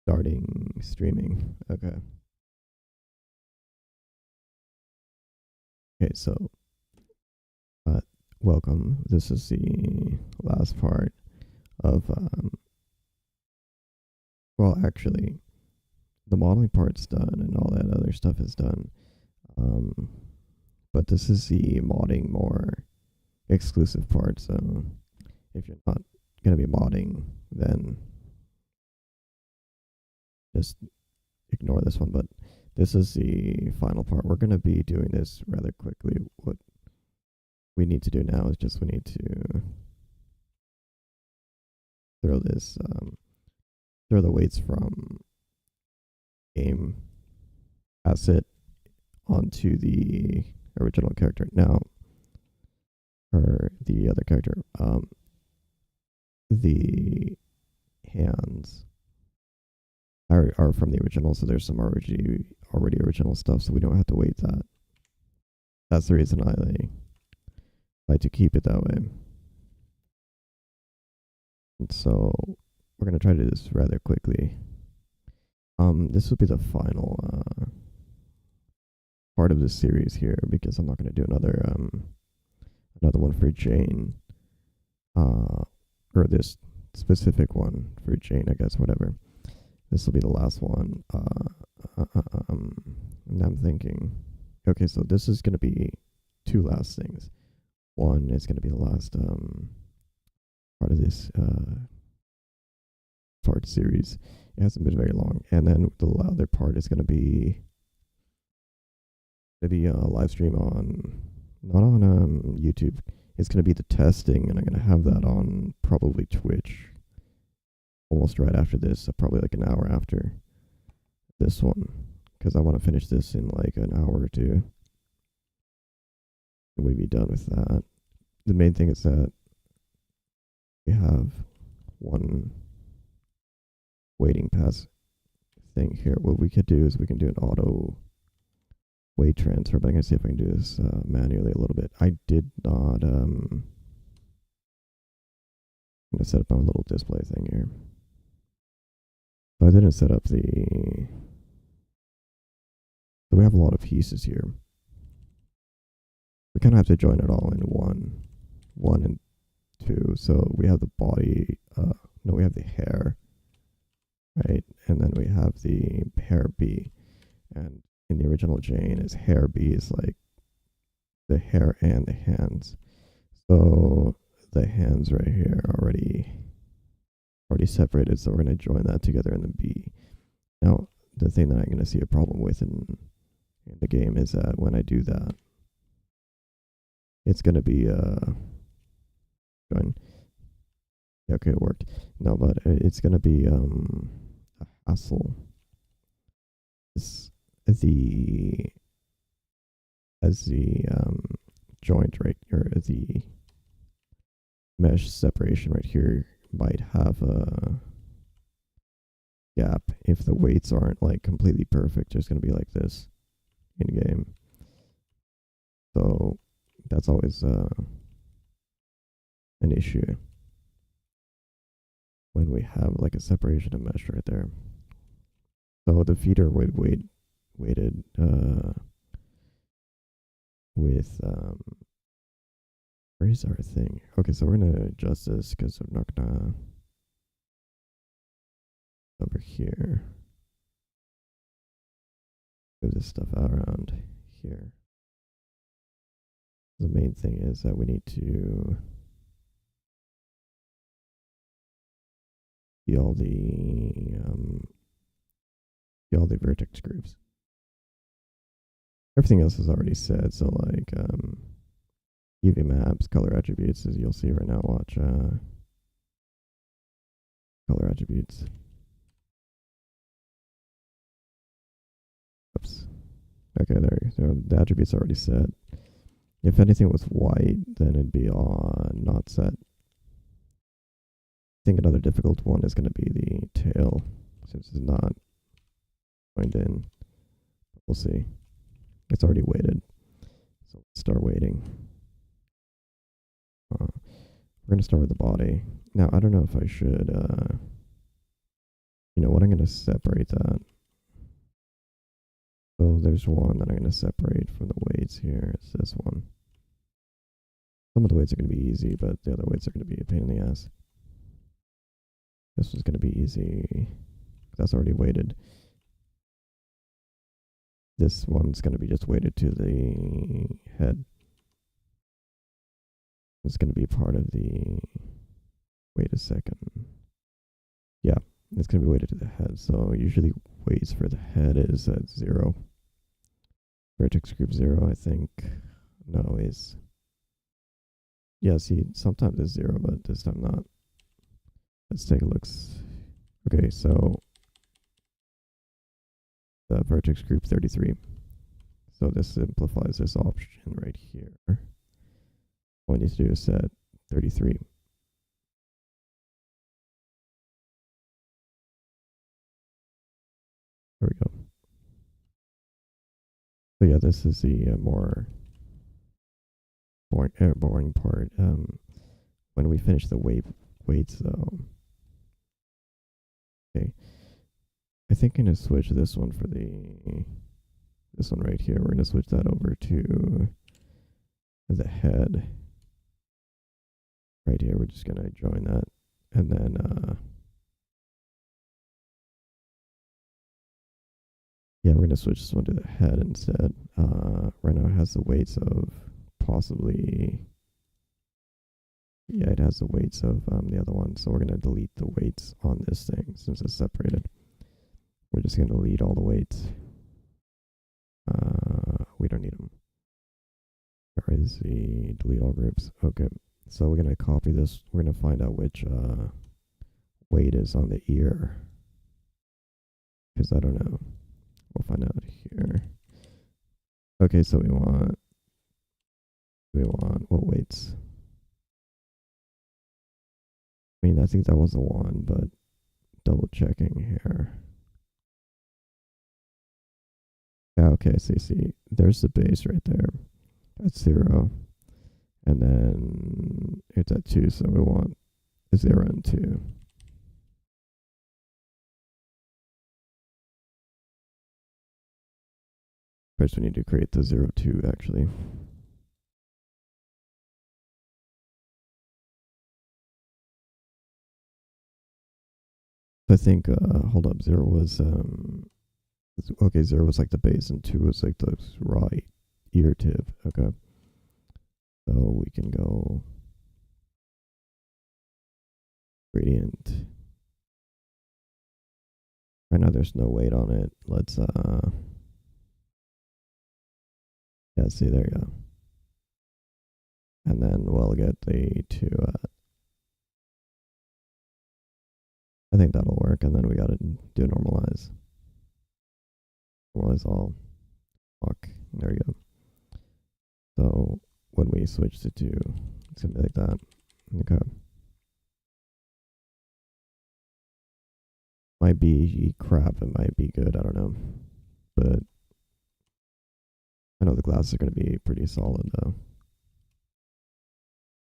Starting streaming. Okay. Okay, so uh, welcome. This is the last part of well, actually, the modeling part's done and all that other stuff is done. Um, but this is the modding more exclusive part. So if you're not gonna be modding, then just ignore this one. But this is the final part. We're gonna be doing this rather quickly. What we need to do now is just we need to throw this throw the weights from game asset onto the original character now, or the other character. The hands are from the original, so there's some already original stuff, so we don't have to weight that. That's the reason I like to keep it that way. And so we're gonna try to do this rather quickly. This will be the final part of this series here because I'm not gonna do another one for Jane, or this specific one for Jane, I guess. Whatever. This will be the last one. And I'm thinking, okay, so this is gonna be two last things. One is gonna be the last part of this part series. It hasn't been very long, and then the other part is gonna be maybe a live stream on not on YouTube. It's gonna be the testing, and I'm gonna have that on probably Twitch almost right after this, probably like an hour after this one, because I want to finish this in like an hour or two, and we'd be done with that. The main thing is that we have one waiting pass thing here. What we could do is we can do an auto weight transfer, but I'm gonna see if I can do this manually a little bit. I did not. I'm gonna set up my little display thing here. So I didn't set up the. So we have a lot of pieces here. We kind of have to join it all in one and two. So we have the body. No, we have the hair, right? And then we have the hair B, and in the original Jane is hair B is like the hair and the hands. So the hands right here are already separated, so we're going to join that together in the B. Now, the thing that I'm going to see a problem with in the game is that when I do that, it's going to be join. Yeah, okay, it worked. No, but it's going to be a hassle. This as the joint right, or the mesh separation right here might have a gap if the weights aren't like completely perfect. There's going to be like this in game, so that's always an issue when we have like a separation of mesh right there. So the feet are weighted with where is our thing? Okay, so we're gonna adjust this because we're not gonna over here move this stuff out around here. The main thing is that we need to see all the vertex groups. Everything else is already said, so like UV maps, color attributes, as you'll see right now. Watch color attributes. Oops. Okay, there. The attributes are already set. If anything was white, then it'd be on not set. I think another difficult one is going to be the tail, since it's not joined in. We'll see. It's already weighted, so let's start weighting. We're going to start with the body. Now, I don't know if I should You know what? I'm going to separate that. So there's one that I'm going to separate from the weights here. It's this one. Some of the weights are going to be easy, but the other weights are going to be a pain in the ass. This one's going to be easy. That's already weighted. This one's going to be just weighted to the head. It's going to be part of the... Wait a second. Yeah, it's going to be weighted to the head. So usually weights for the head is at 0. Vertex group 0, I think. No, is... Yeah, see, sometimes it's 0, but this time not. Let's take a look. Okay, so the vertex group 33. So this simplifies this option right here. All I need to do is set 33. There we go. So yeah, this is the more boring part. When we finish the weights though. Okay. I think I'm gonna switch this one for this one right here. We're gonna switch that over to the head. Right here, we're just gonna join that, and then yeah, we're gonna switch this one to the head instead. Right now it has the weights of possibly, yeah, it has the weights of the other one. So we're gonna delete the weights on this thing since it's separated. We're just gonna delete all the weights. We don't need them. Where is the delete all groups? Okay, so we're gonna copy this. We're gonna find out which weight is on the ear, because I don't know. We'll find out here. Okay, so we want what weights? I mean, I think that was the one, but double checking here. Yeah, okay, see, there's the base right there. That's 0. And then it's at 2, so we want 0 and 2. First, we need to create the 0, 2, actually. I think, hold up, 0 was, okay, 0 was like the base, and 2 was like the right ear tip. Okay. So we can go gradient. Right now there's no weight on it. Let's, yeah, see, there you go. And then we'll get the 2, I think that'll work, and then we gotta do normalize. Normalize all. Fuck. There you go. So when we switch to 2, it's gonna be like that. Okay. Might be crap, it might be good, I don't know. But I know the glasses are gonna be pretty solid though.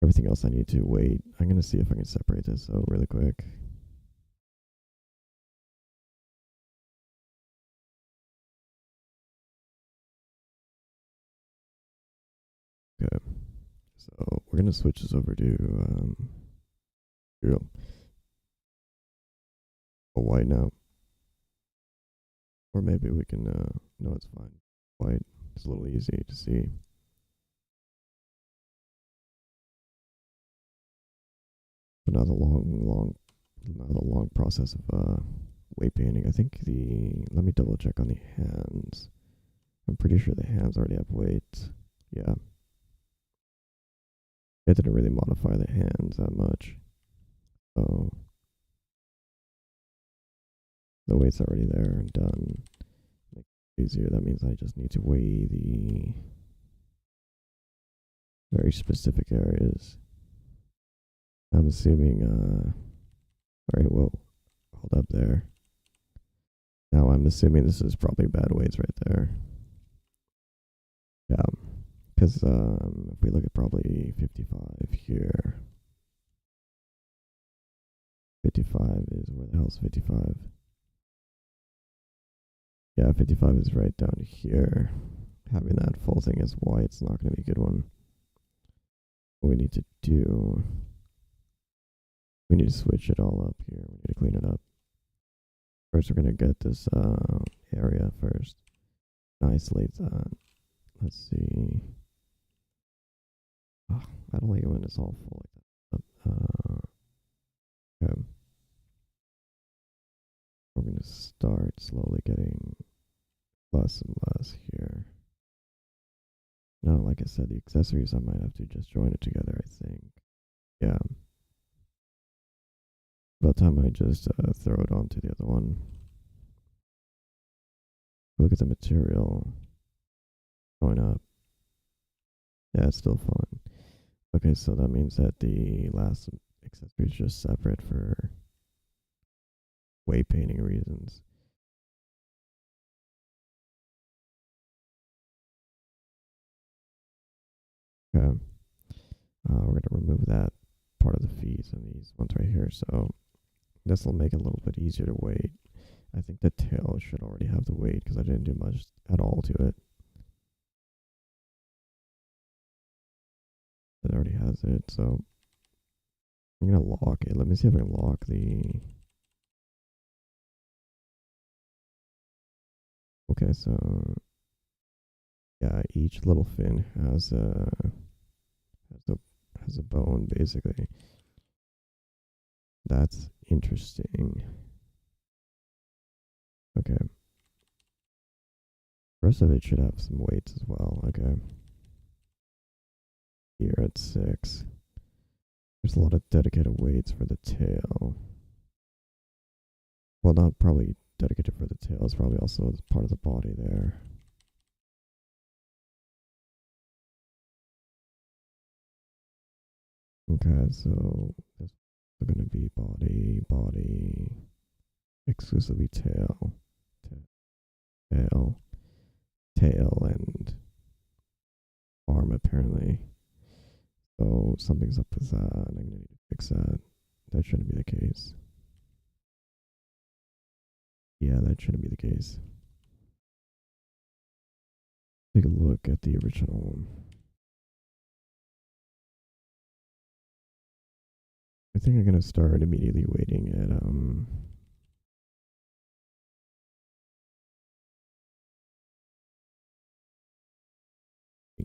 Everything else I need to wait. I'm gonna see if I can separate this out really quick. Okay, so we're gonna switch this over to zero. A white now, or maybe we can. No, it's fine. White. It's a little easy to see. But now the long process of weight painting. I think let me double check on the hands. I'm pretty sure the hands already have weights. Yeah. I didn't really modify the hands that much. So the weight's already there and done. Make it easier. That means I just need to weigh the very specific areas. I'm assuming, alright, whoa, hold up there. Now I'm assuming this is probably bad weights right there. Yeah, because if we look at probably 55 here, 55 is, where the hell's 55? Yeah, 55 is right down here. Having that full thing as white is not going to be a good one. What we need to do, we need to switch it all up here. We need to clean it up. First, we're going to get this area first. Isolate that. Let's see. Oh, I don't like it when it's all full like that. Okay. We're going to start slowly getting less and less here. Now, like I said, the accessories, I might have to just join it together, I think. Yeah. By the time I just throw it onto the other one. Look at the material going up. Yeah, it's still fun. Okay, so that means that the last accessory is just separate for weight painting reasons. Okay. We're going to remove that part of the feet and these ones right here. So this will make it a little bit easier to weight. I think the tail should already have the weight because I didn't do much at all to it. It already has it, so I'm going to lock it. Let me see if I can lock the... Okay, so yeah, each little fin has a bone basically. That's interesting. Okay. The rest of it should have some weights as well. Okay. Here at 6. There's a lot of dedicated weights for the tail. Well, not probably dedicated for the tail. It's probably also part of the body there. Okay, so this is going to be body, body, exclusively tail, tail, tail, and arm apparently. So something's up with that. I'm going to need to fix that. That shouldn't be the case. Yeah, that shouldn't be the case. Take a look at the original one. I think I'm going to start immediately waiting at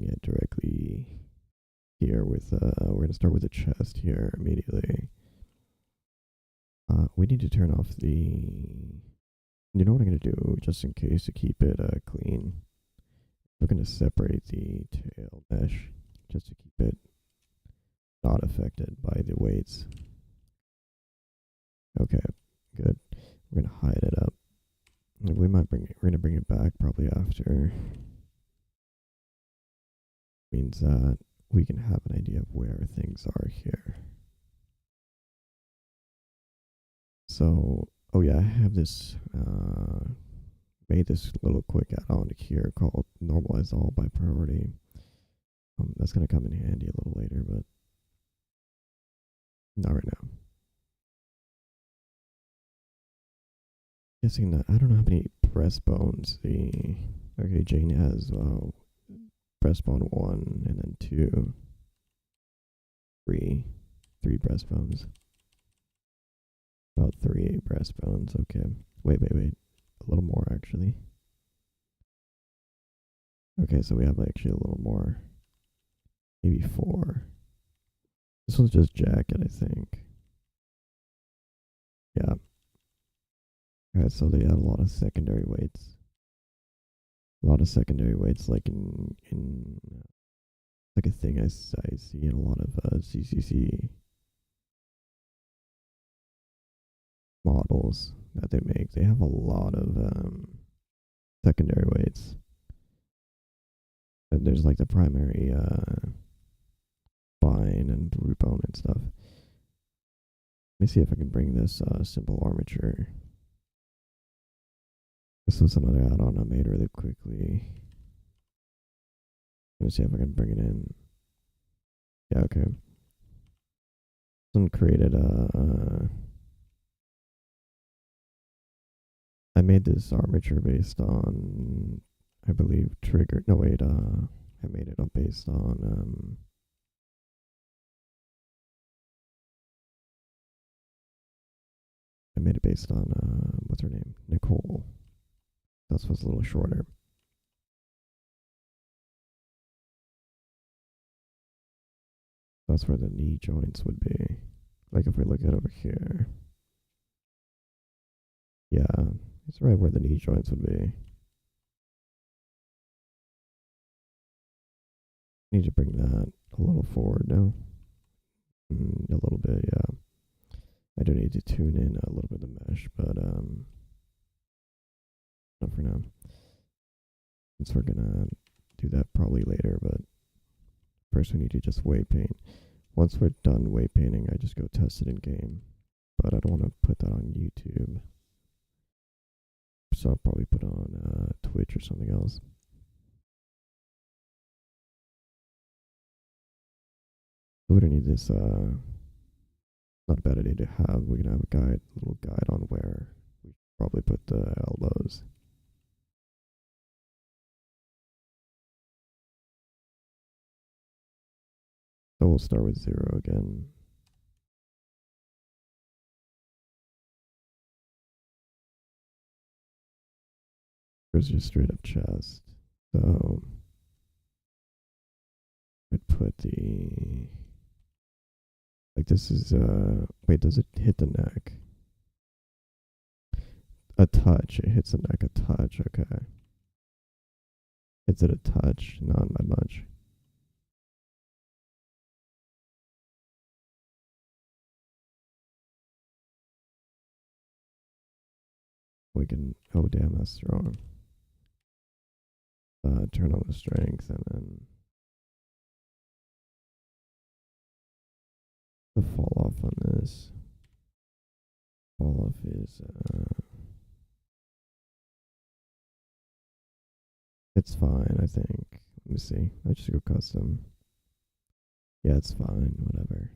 it directly here with we're going to start with the chest here immediately. We need to turn off the... You know what I'm going to do, just in case to keep it clean? We're going to separate the tail mesh just to keep it not affected by the weights. Okay, good. We're going to hide it up. We might bring it, we're going to bring it back probably after. Means that we can have an idea of where things are here. So, oh yeah, I have this, made this little quick add-on here called Normalize All by Priority. That's going to come in handy a little later, but not right now. Guessing that, I don't know how many breastbones okay, Jane has, breastbone 1, and then 2, 3 breastbones. About 3 breastbones, okay. Wait. A little more, actually. Okay, so we have actually a little more. Maybe 4. This one's just jacket, I think. Yeah. Alright, so they have a lot of secondary weights. A lot of secondary weights, like in like a thing I see in a lot of ZZZ models that they make. They have a lot of secondary weights. And there's like the primary spine and root bone and stuff. Let me see if I can bring this simple armature. This was another add-on I made really quickly. Let me see if I can bring it in. Yeah, okay. Someone created I made this armature based on, I believe, trigger. No, wait. I made it up based on. I made it based on. What's her name? Nicole. That's what's a little shorter. That's where the knee joints would be. Like if we look at over here. Yeah, it's right where the knee joints would be. Need to bring that a little forward now. A little bit, yeah. I do need to tune in a little bit of mesh, but not for now. Since we're gonna do that probably later, but first we need to just weight paint. Once we're done weight painting, I just go test it in game. But I don't want to put that on YouTube. So I'll probably put on Twitch or something else. We don't need this, not a bad idea to have. We're gonna have a guide, little guide on where we probably put the elbows. So we'll start with 0 again. There's just straight up chest. So I'd put the, like this is, wait, does it hit the neck? A touch. It hits the neck a touch. Okay. Hits it a touch, not by much. We can, oh damn, that's strong. Turn on the strength and then the fall off on this. Fall off is, it's fine, I think. Let me see. I just go custom. Yeah, it's fine, whatever.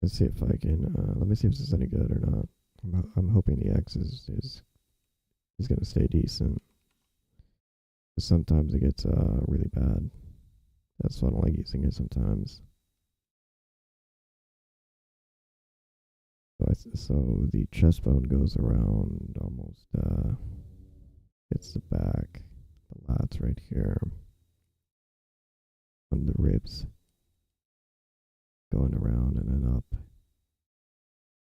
Let's see if I can, let me see if this is any good or not. I'm hoping the X is gonna stay decent. Sometimes it gets, really bad. That's why I don't like using it sometimes. So the chest bone goes around almost, hits the back, the lats right here, on the ribs, going around and then up.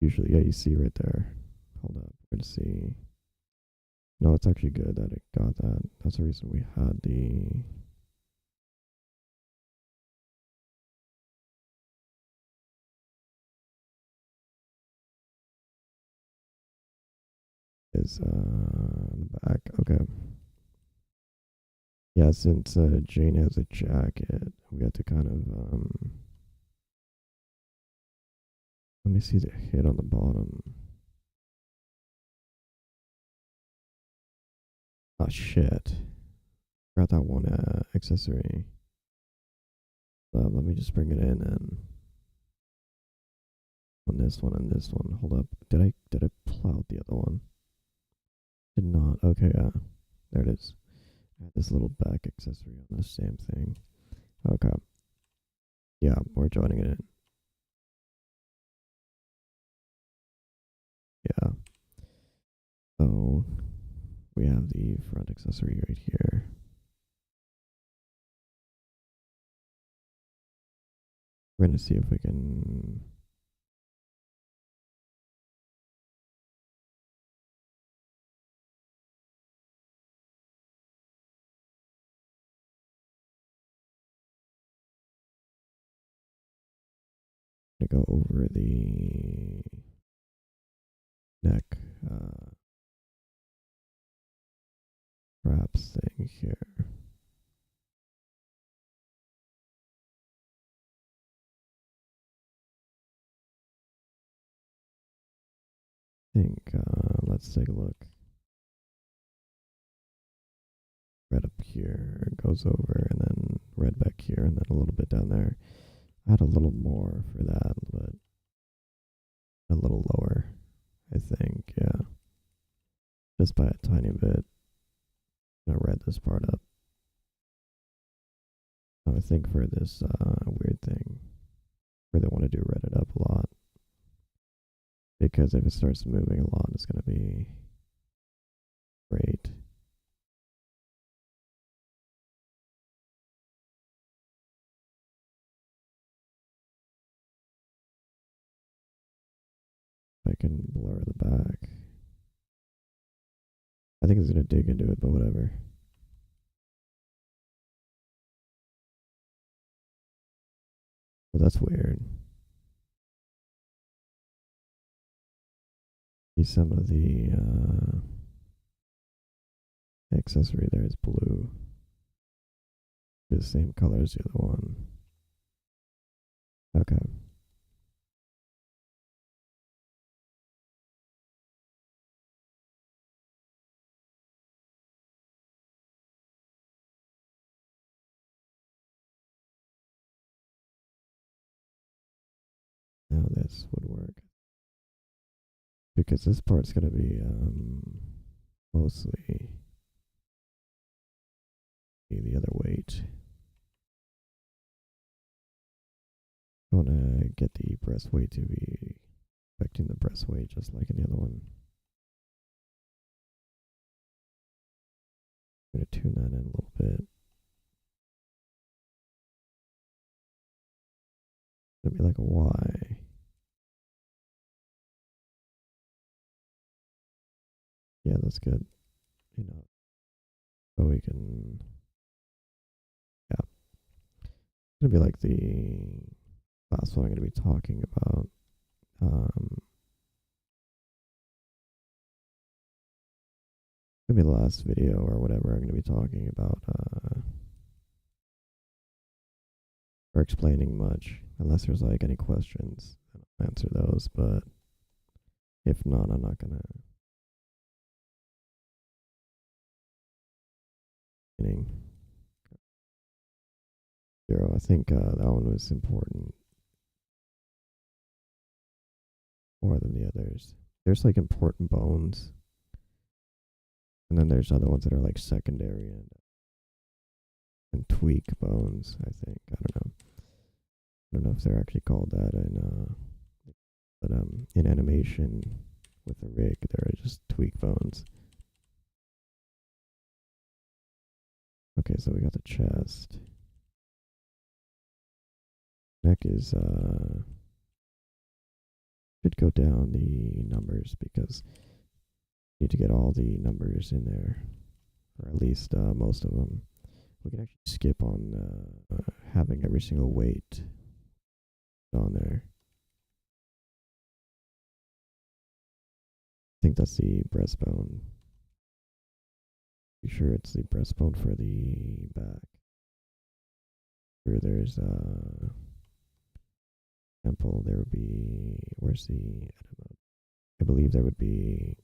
Usually, yeah, you see right there. Hold up, we're gonna see. No, it's actually good that it got that. That's the reason we had the. Is on the back. Okay. Yeah, since Jane has a jacket, we had to kind of let me see the hit on the bottom. Ah, shit. Forgot that one accessory. Let me just bring it in and on this one and this one. Hold up. Did I pull out the other one? Did not. Okay, yeah. There it is. I had this little back accessory on the same thing. Okay. Yeah, we're joining it in. Yeah. So we have the front accessory right here. We're gonna see if we can. Go over the neck straps thing here. I think let's take a look. Right up here, it goes over, and then red back here and then a little bit down there. I had a little more for that, but a little lower, I think, yeah. Just by a tiny bit. I read this part up. I think for this weird thing, where they want to do red it up a lot. Because if it starts moving a lot, it's going to be great. If I can blur the back. I think it's going to dig into it, but whatever. But that's weird. See some of the accessory there is blue. The same color as the other one. Okay. Now this would work. Because this part's going to be mostly the other weight. I want to get the breast weight to be affecting the breast weight just like in the other one. I'm going to tune that in a little bit. It's going to be like a Y. Yeah, that's good. You know, so we can, yeah. It's going to be like the last one I'm going to be talking about. Maybe the last video or whatever I'm going to be talking about, or explaining much, unless there's like any questions, I'll answer those, but if not, I'm not going to. Zero, I think that one was important more than the others. There's like important bones, and then there's other ones that are like secondary and tweak bones. I think I don't know. I don't know if they're actually called that but in animation with the rig, they're just tweak bones. Okay, so we got the chest. Neck is should go down the numbers because you need to get all the numbers in there, or at least most of them. We can actually skip on having every single weight on there. I think that's the breastbone. Be sure it's the breastbone for the back. Here there's temple. There would be, where's the edit mode? I believe there would be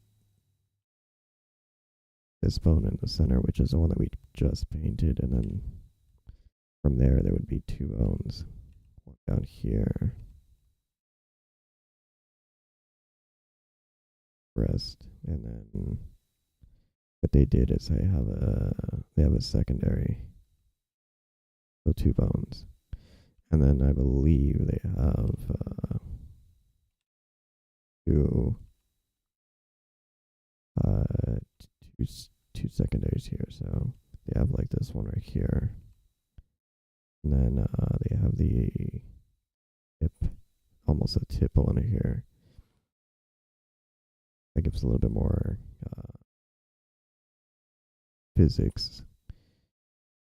this bone in the center, which is the one that we just painted, and then from there would be two bones. One down here. Breast, and then what they did is they have a secondary, so two bones, and then I believe they have two two secondaries here. So they have like this one right here, and then they have the tip, almost a tip on it here. That gives a little bit more physics.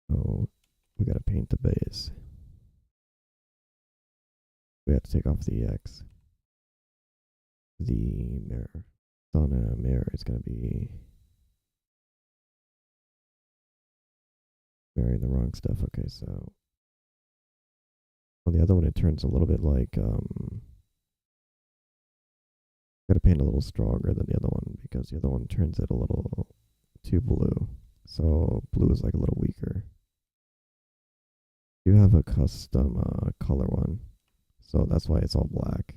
So we gotta paint the base. We have to take off the X. The mirror. On a mirror, it's gonna be mirroring the wrong stuff. Okay, so on the other one, it turns a little bit like gotta paint a little stronger than the other one because the other one turns it a little too blue. So blue is like a little weaker. You have a custom color one, so that's why it's all black.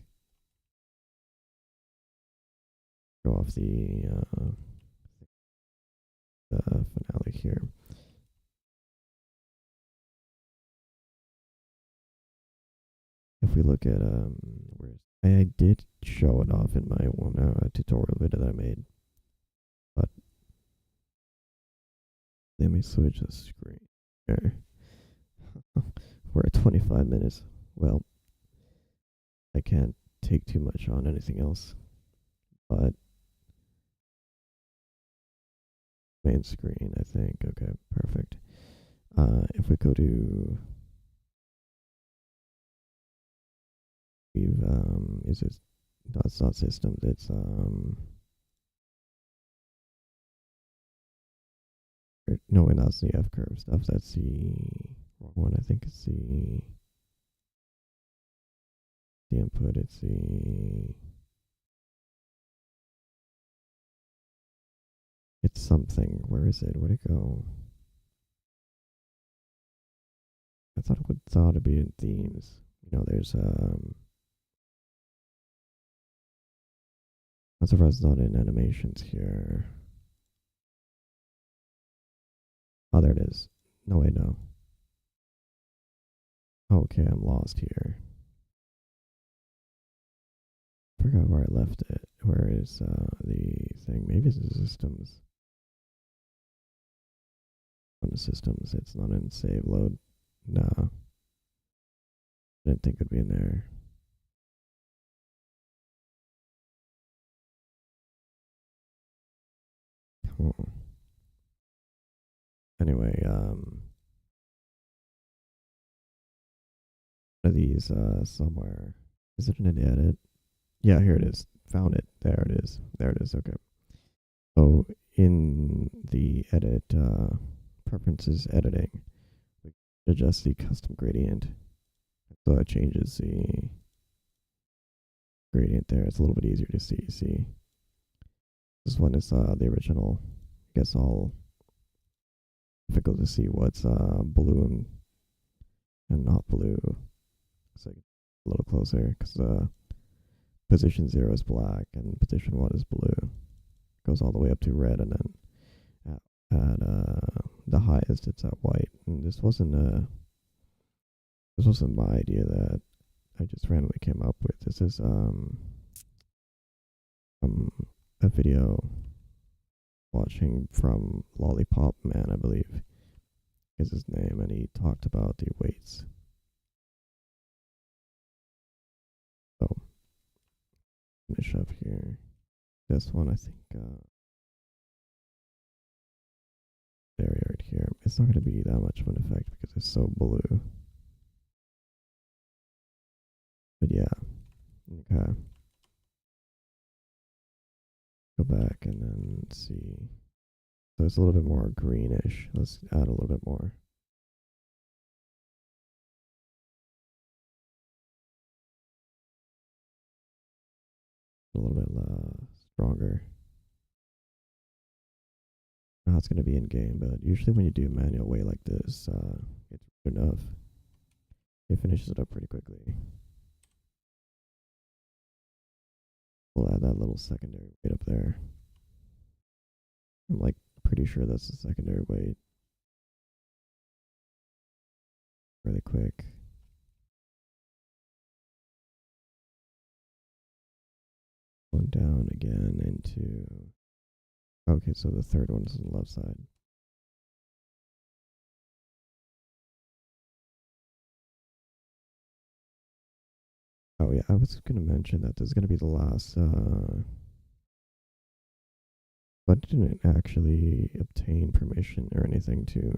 Go off the finale here. If we look at where I did show it off in my one tutorial video that I made, but let me switch the screen here. We're at 25 minutes. Well, I can't take too much on anything else, but main screen, I think. Okay, perfect. If we go to, we've is it? No, it's not systems. It's no, and that's the F curve stuff. That's the wrong one. I think it's the input. It's the it's something. Where is it? Where'd it go? I thought it would thought it'd be in themes. You know, there's I'm surprised it's not in animations here. Oh, there it is. No, wait, no. Okay, I'm lost here. Forgot where I left it. Where is the thing? Maybe it's the systems. On the systems, it's not in save load. No, didn't think it'd be in there. Oh. Anyway, one of these somewhere. Is it an edit? Yeah, here it is. Found it. There it is. There it is. Okay. So in the edit preferences editing, we adjust the custom gradient. So that changes the gradient there. It's a little bit easier to see. See, this one is the original. I guess all difficult to see what's blue and not blue. So a little closer because position 0 is black and position 1 is blue. Goes all the way up to red, and then at the highest it's at white. And this wasn't my idea that I just randomly came up with. This is a video watching from Lollipop Man, I believe is his name, and he talked about the weights. So finish up here. This one, I think, there right here. It's not going to be that much of an effect because it's so blue. But yeah, okay. Go back and then see. So it's a little bit more greenish. Let's add a little bit more. A little bit stronger. Now it's going to be in game, but usually when you do a manual way like this, it's good enough. It finishes it up pretty quickly. We'll add that little secondary weight up there. I'm like pretty sure that's the secondary weight. Really quick. Going down again into. Okay, so the third one is on the left side. Oh yeah, I was gonna mention that this is gonna be the last. But I didn't actually obtain permission or anything to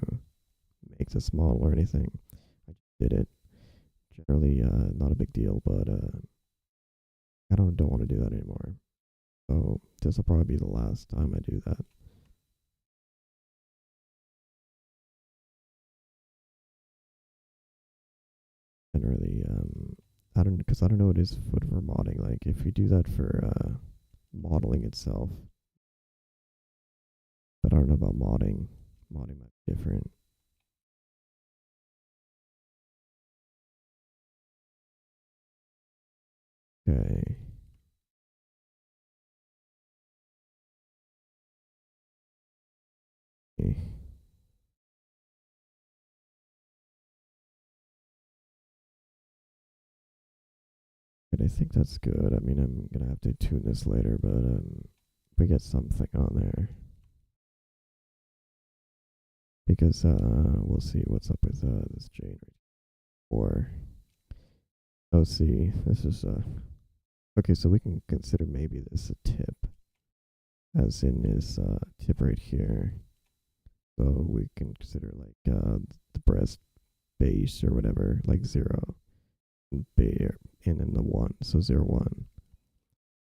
make this model or anything. I just did it. Generally, not a big deal, but I don't want to do that anymore. So this will probably be the last time I do that. And really, because I don't know what is foot for modding. Like if you do that for modeling itself, but I don't know about modding. Modding might be different. Okay. And I think that's good. I mean, I'm gonna have to tune this later, but we get something on there because we'll see what's up with this Jane or oh, see, this is okay. So we can consider maybe this a tip, as in this tip right here. So we can consider like the breast base or whatever, like 0 and bear, and then the 1, so 0 1.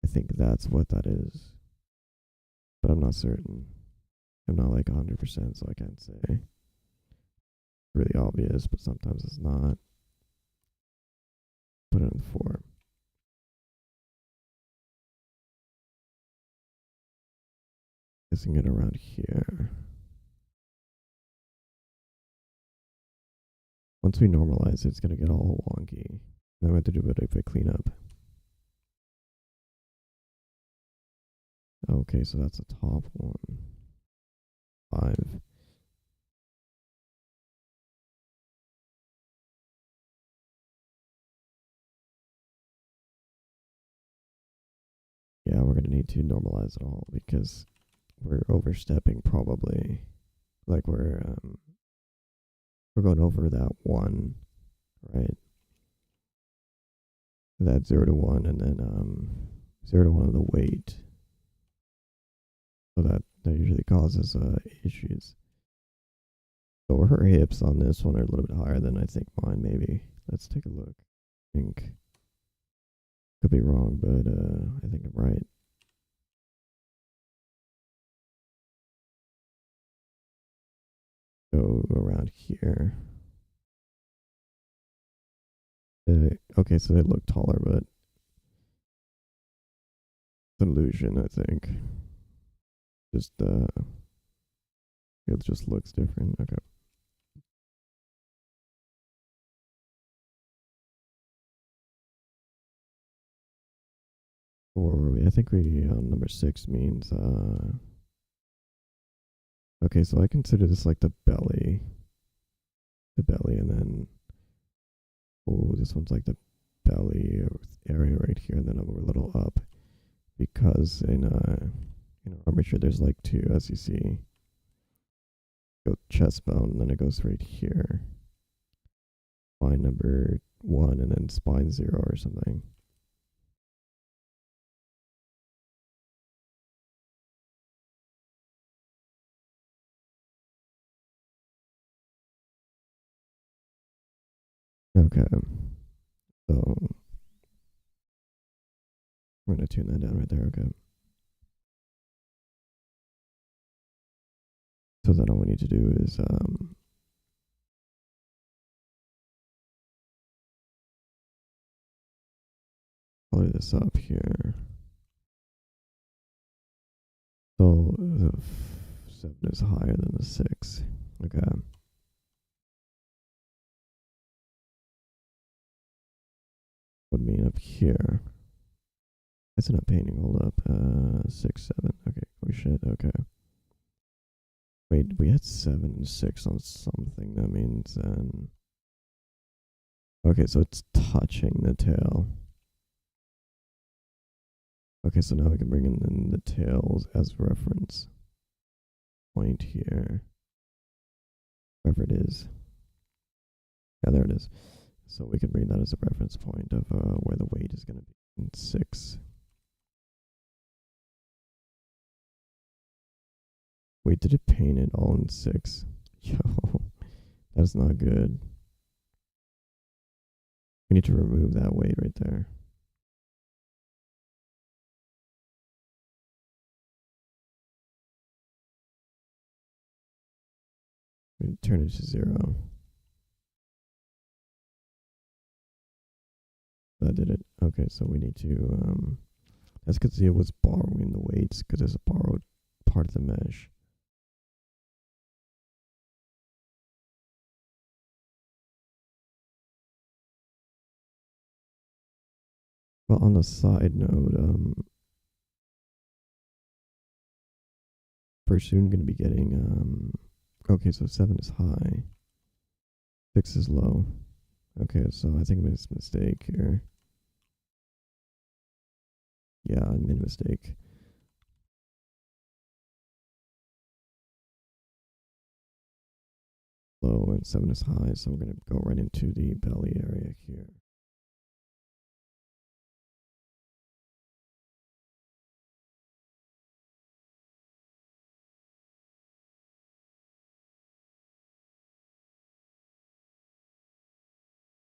I think that's what that is, but I'm not certain. I'm not like 100%, so I can't say. It's really obvious, but sometimes it's not. Put it in 4. Guessing it around here. Once we normalize it, it's gonna get all wonky. Then we have to do a bit of a cleanup. Okay, so that's the top one. 5. Yeah, we're gonna need to normalize it all because we're overstepping probably. Like we're going over that 1, right? That 0 to 1, and then 0 to 1 of the weight. So that usually causes issues. So her hips on this one are a little bit higher than I think mine. Maybe let's take a look. I think could be wrong, but I think I'm right. Go around here. Okay, so they look taller, but it's an illusion, I think. Just it just looks different. Okay. Where were we? I think we number 6 means okay, so I consider this like the belly. The belly, and then oh, this one's like the belly area right here, and then we're a little up because in armature there's like 2, as you see. Go chest bone, and then it goes right here. Spine number 1, and then spine 0 or something. Okay, so we're gonna tune that down right there. Okay. So then all we need to do is color this up here. So the 7 is higher than the 6. Okay. Would mean up here. It's not painting. Hold up. 6, 7. Okay. Oh shit. Okay. Wait, we had 7 and 6 on something. That means okay, so it's touching the tail. Okay, so now we can bring in the tails as reference point here. Wherever it is. Yeah, there it is. So we can bring that as a reference point of where the weight is going to be in 6. Wait, did it paint it all in 6? Yo, that's not good. We need to remove that weight right there. We turn it to 0. That did it. Okay, so we need to that's because it was borrowing the weights because it's a borrowed part of the mesh. Well, on the side note, we're soon going to be getting, okay, so 7 is high, 6 is low. Okay, so I think I made a mistake here. Yeah, I made a mistake. Low and 7 is high, so we're going to go right into the belly area here.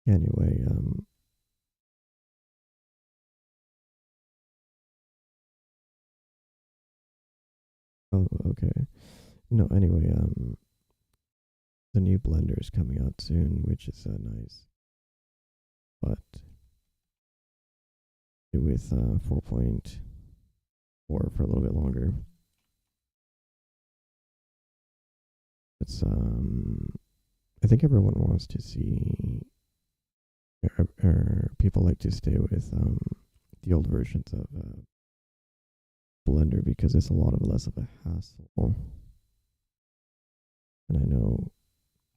Anyway, oh, okay. No, anyway, the new blender is coming out soon, which is nice. But with 4.4 for a little bit longer. It's I think everyone wants to see, or people like to stay with the old versions of Blender because it's a lot of less of a hassle. And I know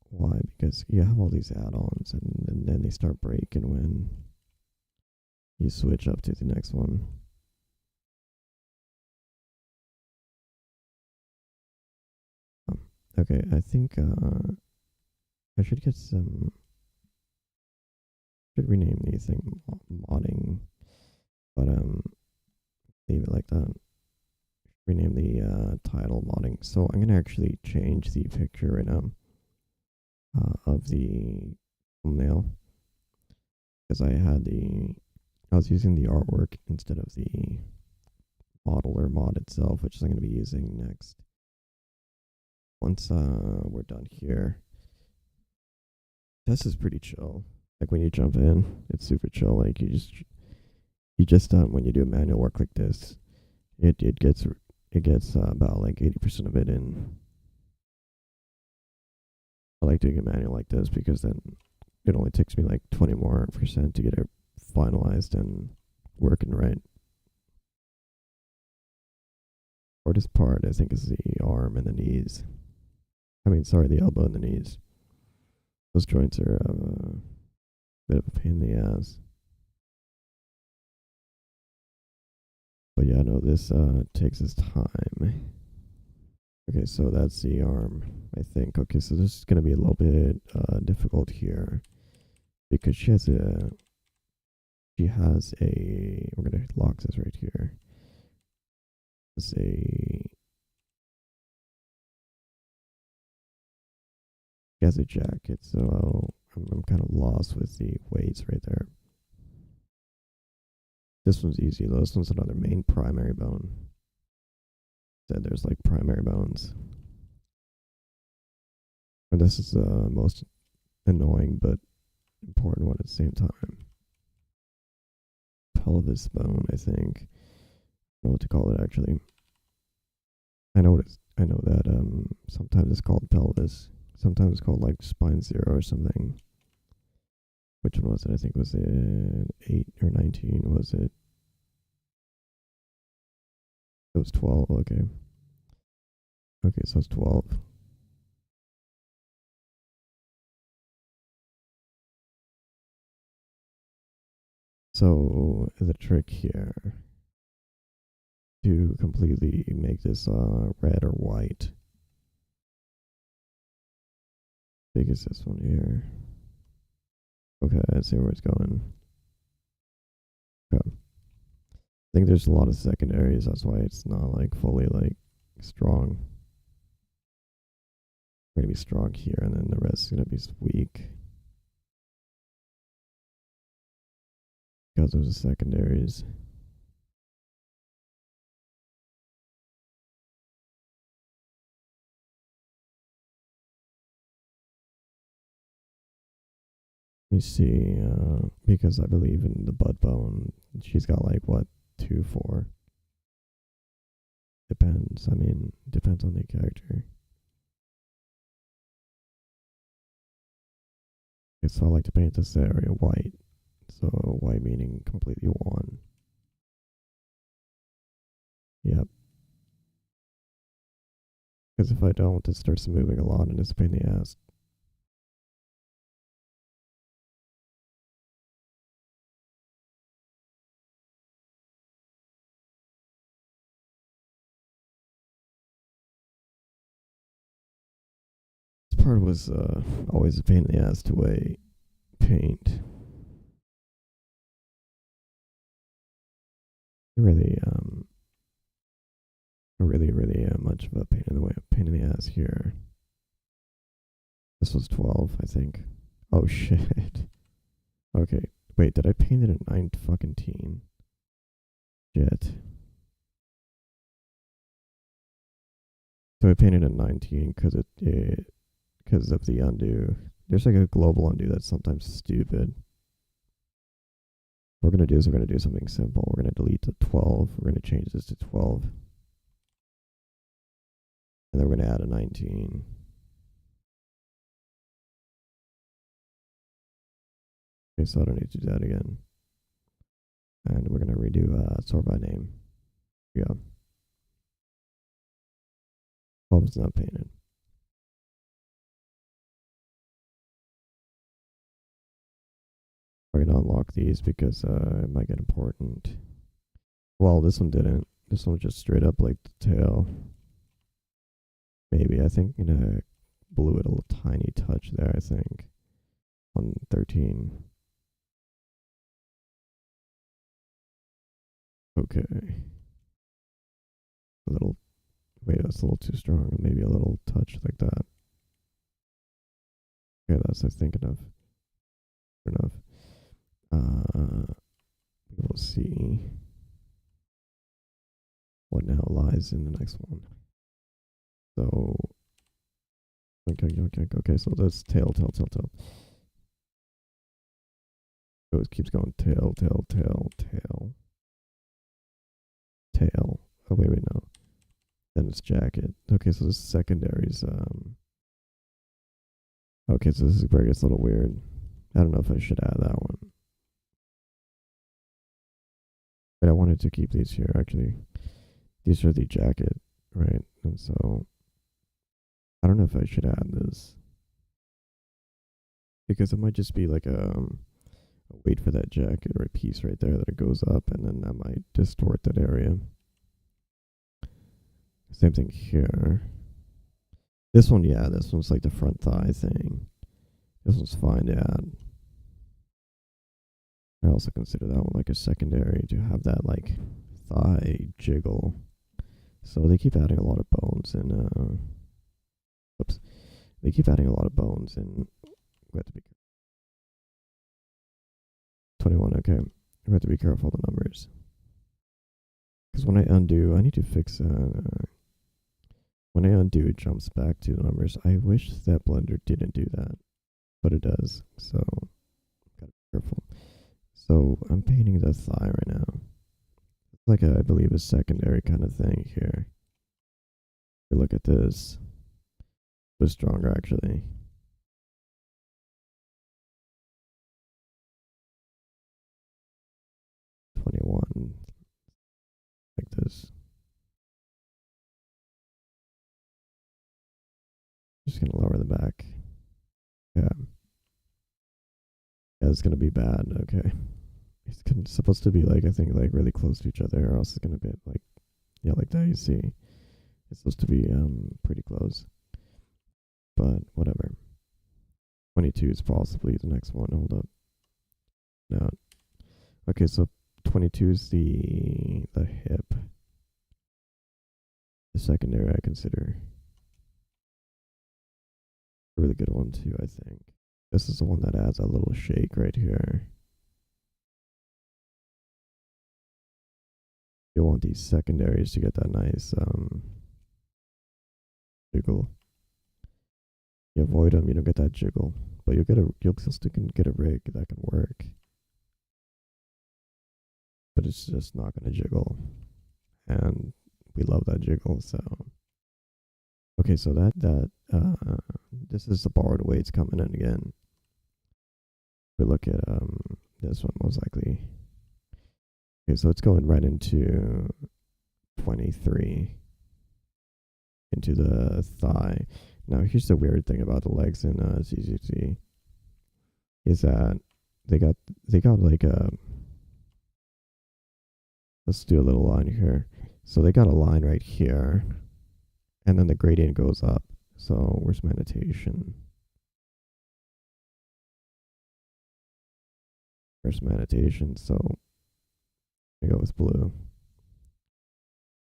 why, because you have all these add-ons and then they start breaking when you switch up to the next one. Okay, I think I should get some. Should rename these thing modding, but leave it like that. Rename the title modding. So I'm gonna actually change the picture right now of the thumbnail because I was using the artwork instead of the model or mod itself, which I'm gonna be using next. Once we're done here, this is pretty chill. Like when you jump in, it's super chill. Like you just when you do manual work like this, it gets about like 80% of it in. I like doing a manual like this because then it only takes me like 20 more percent to get it finalized and working right. Or this part, I think, is the arm and the knees. I mean, sorry, the elbow and the knees. Those joints are a bit of a pain in the ass. But yeah, no, this takes its time. Okay, so that's the arm, I think. Okay, so this is going to be a little bit difficult here because we're going to lock this right here. It's she has a jacket, so I'm kind of lost with the weights right there. This one's easy though. This one's another main primary bone. Said there's like primary bones. And this is the most annoying but important one at the same time. Pelvis bone, I think. I don't know what to call it actually. I know that sometimes it's called pelvis. Sometimes it's called like spine 0 or something. Which one was it? I think was it 8 or 19, was it? It was 12, okay. Okay, so it's 12. So the trick here to completely make this red or white. Big is this one here. Okay, let's see where it's going. Okay. I think there's a lot of secondaries, that's why it's not like fully like strong. We're gonna be strong here and then the rest is gonna be weak. Because of the secondaries. Let me see, because I believe in the butt bone, she's got like what, 2, 4. Depends. I mean, depends on the character. Okay, so I like to paint this area white So white meaning completely one. Yep. Because if I don't, it starts moving a lot and it's a pain in the ass. This part was always a pain in the ass to paint. Really, really much of a pain in the ass here. This was 12, I think. Oh shit. Okay, wait, did I paint it at 9 fucking teen? Shit. So I painted at 19 because of the undo. There's like a global undo that's sometimes stupid. What we're gonna do is we're gonna do something simple. We're gonna delete the 12. We're gonna change this to 12. And then we're gonna add a 19. Okay, so I don't need to do that again. And we're gonna redo sort by name. Here we go. 12 is not painted. We're gonna unlock these because it might get important. Well, this one didn't. This one was just straight up like the tail. Maybe. I think blew it a little tiny touch there, I think. On 13. Okay. A little. Wait, that's a little too strong. Maybe a little touch like that. Okay, that's I think enough. Enough. We'll see what now lies in the next one. So, okay, so that's tail. So it keeps going tail. Oh, wait, no. Then it's jacket. Okay, so this secondaries. Okay, so this is where it gets a little weird. I don't know if I should add that one. But I wanted to keep these here, actually. These are the jacket, right? And so I don't know if I should add this. Because it might just be like a wait for that jacket or a piece right there that it goes up, and then that might distort that area. Same thing here. This one, yeah, this one's like the front thigh thing. This one's fine to add. I also consider that one like a secondary to have that like thigh jiggle. So they keep adding a lot of bones and whoops. They keep adding a lot of bones and we have to be 21, okay. We have to be careful of the numbers. Because when I undo, I need to fix when I undo it jumps back to the numbers. I wish that Blender didn't do that. But it does. So gotta be careful. So I'm painting the thigh right now. It's like I believe a secondary kind of thing here. If you look at this, it was stronger actually. '21, like this. Just gonna lower the back. Yeah. Yeah, it's gonna be bad. Okay. It's supposed to be like I think like really close to each other, or else it's gonna be like yeah, like that. You see, it's supposed to be pretty close, but whatever. 22 is possibly the next one. Hold up. No. Okay, so 22 is the hip. The secondary I consider a really good one too. I think this is the one that adds a little shake right here. You want these secondaries to get that nice jiggle. You avoid them, you don't get that jiggle, but you'll still can get a rig that can work, but it's just not gonna jiggle, and we love that jiggle. So okay, so this is the borrowed weights coming in again. We look at This one most likely. Okay, so it's going right into 23 into the thigh. Now here's the weird thing about the legs in ZZZ is that they got like a, let's do a little line here. So they got a line right here, and then the gradient goes up. So where's my annotation? Where's my annotation? So I go with blue.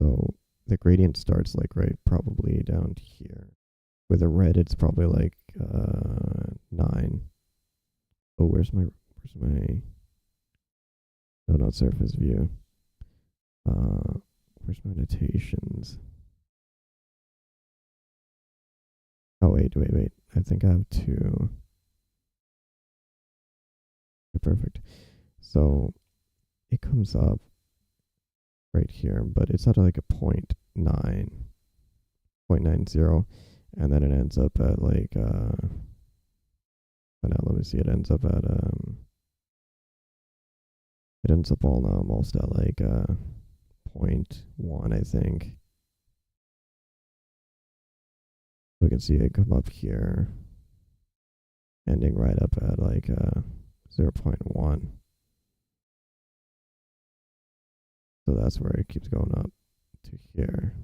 So the gradient starts like right probably down here. With a red, it's probably like 9. Oh, no, not surface view. Where's my annotations? Oh, wait. I think I have two. Okay, perfect. So it comes up right here, but it's at like a 0.9, 0.90, and then it ends up at like, oh no, let me see, it ends up at, it ends up almost at like, 0.1, I think. We can see it come up here, ending right up at like 0.1. So that's where it keeps going up to here.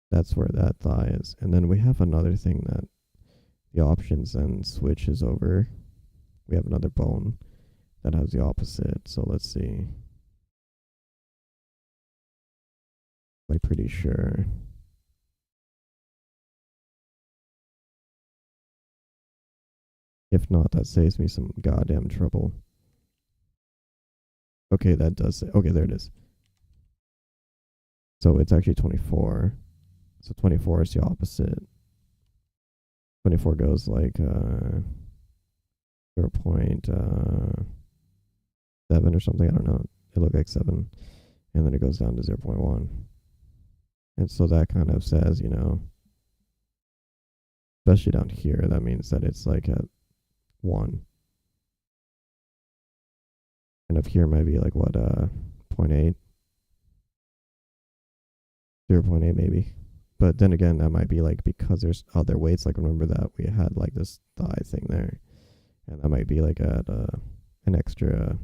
That's where that thigh is. And then we have another thing that the options then switches over. We have another bone that has the opposite. So let's see. I'm pretty sure. If not, that saves me some goddamn trouble. Okay, that does say, okay, there it is. So it's actually 24. So 24 is the opposite. 24 goes like 0.7 or something. I don't know. It looked like 7. And then it goes down to 0.1. And so that kind of says, you know, especially down here, that means that it's like at 1. And up here might be like what, 0.8, 0.8 maybe. But then again, that might be like because there's other weights. Like remember that we had like this thigh thing there, and that might be like at an extra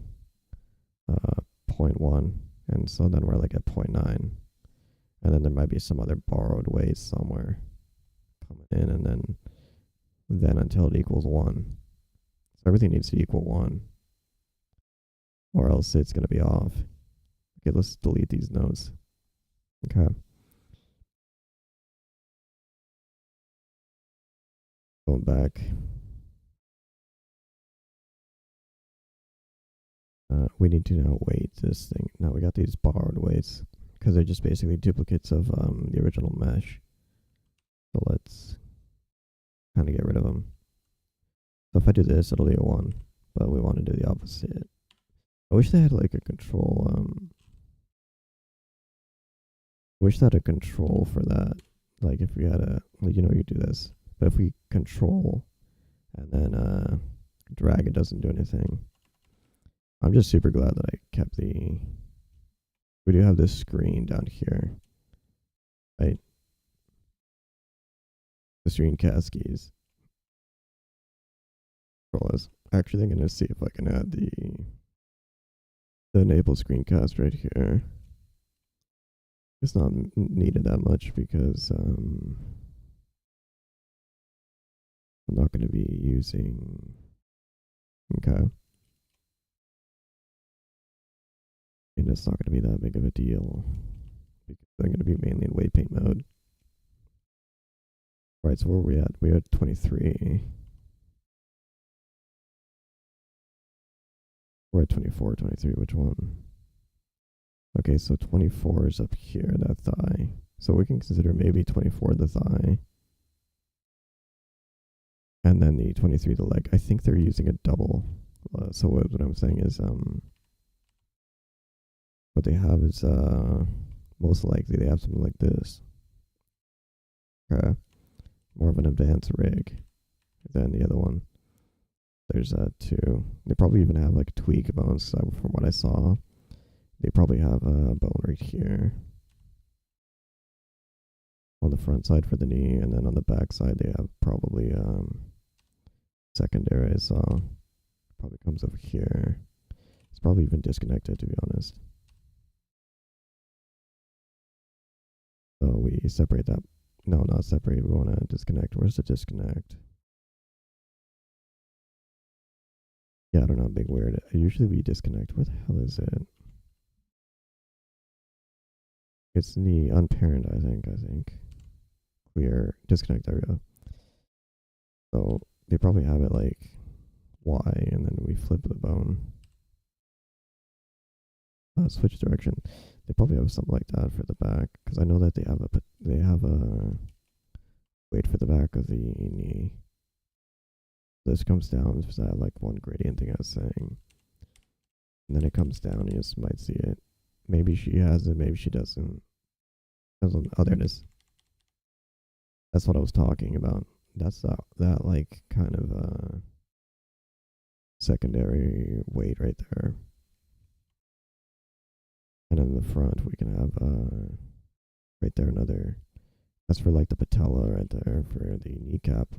0.1, and so then we're like at 0.9, and then there might be some other borrowed weights somewhere coming in, and then until it equals 1. So everything needs to equal 1, or else it's gonna be off. Okay, let's delete these nodes. Okay. Going back. We need to now weight this thing. Now we got these borrowed weights because they're just basically duplicates of the original mesh. So let's kind of get rid of them. So if I do this, it'll be a 1, but we want to do the opposite. I wish they had like a control. I wish they had a control for that. Like if we had a, like, you know, you do this, but if we control and then drag, it doesn't do anything. I'm just super glad that I kept the, we do have this screen down here, right? The screencast keys. Actually, I'm gonna see if I can add the enable screencast right here. It's not needed that much because I'm not going to be using. Okay. And it's not going to be that big of a deal because I'm going to be mainly in weight paint mode. All right, so where are we at? We're at 23. We're at 24, 23. Which one? Okay, so 24 is up here, that thigh. So we can consider maybe 24 the thigh. And then the 23 the leg. I think they're using a double. So what I'm saying is what they have is most likely they have something like this. Okay. More of an advanced rig than the other one. There's that too. They probably even have like tweak bones. So from what I saw, they probably have a bone right here on the front side for the knee, and then on the back side they have probably secondary. I saw probably comes over here. It's probably even disconnected, to be honest. So we separate that. No, not separate. We want to disconnect. Where's the disconnect? Yeah, I don't know. Big weird. Usually we disconnect. Where the hell is it? It's the unparent, I think. Clear. Disconnect. There we go. So they probably have it like Y, and then we flip the bone. Switch direction. They probably have something like that for the back, because I know that they have a weight for the back of the knee. This comes down to that like one gradient thing I was saying, and then it comes down. You just might see it. Maybe she has it. Maybe she doesn't. Oh, there it is. That's what I was talking about. That's that like kind of secondary weight right there. And in the front, we can have right there another. That's for like the patella right there for the kneecap.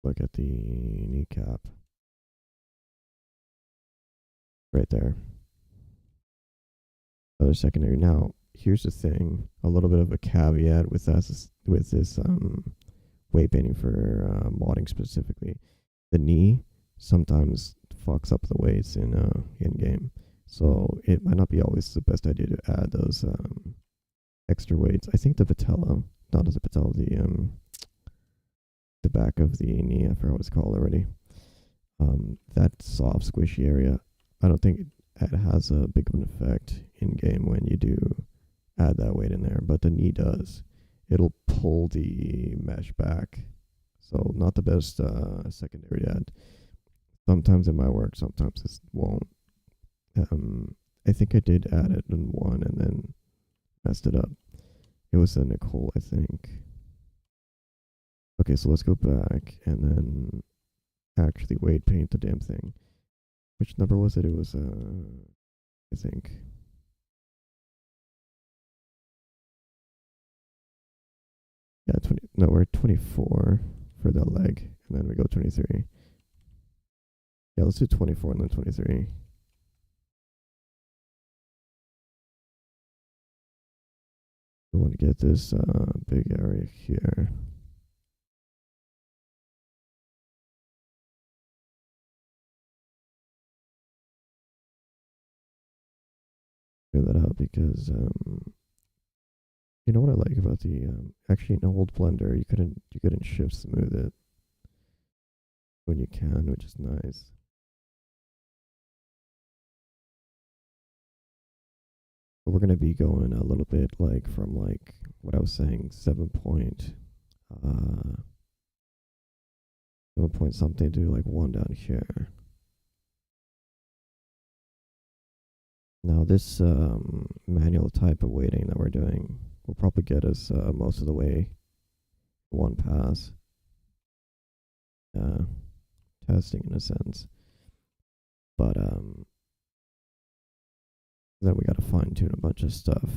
Look at the kneecap right there. Other secondary. Now, here's the thing. A little bit of a caveat with this weight bending for modding specifically. The knee sometimes fucks up the weights in game. So it might not be always the best idea to add those extra weights. I think the patella, not the patella, the back of the knee, I forgot what it's called already. That soft, squishy area, I don't think it has a big of an effect in game when you do add that weight in there, but the knee does. It'll pull the mesh back. So not the best secondary to add. Sometimes it might work, sometimes it won't. I think I did add it in one and then messed it up. It was a Nicole, I think. Okay, so let's go back and then actually weight paint the damn thing. Which number was it? It was I think. Yeah, 20. No, we're at 24 for the leg, and then we go 23. Yeah, let's do 24 and then 23. We want to get this big area here. Figure that out because you know what I like about the actually in old Blender you couldn't shift smooth it when you can, which is nice. But we're gonna be going a little bit like from like what I was saying, 7 point something to like 1 down here. Now this manual type of weighting that we're doing will probably get us most of the way one pass. Testing in a sense. But then we gotta fine tune a bunch of stuff.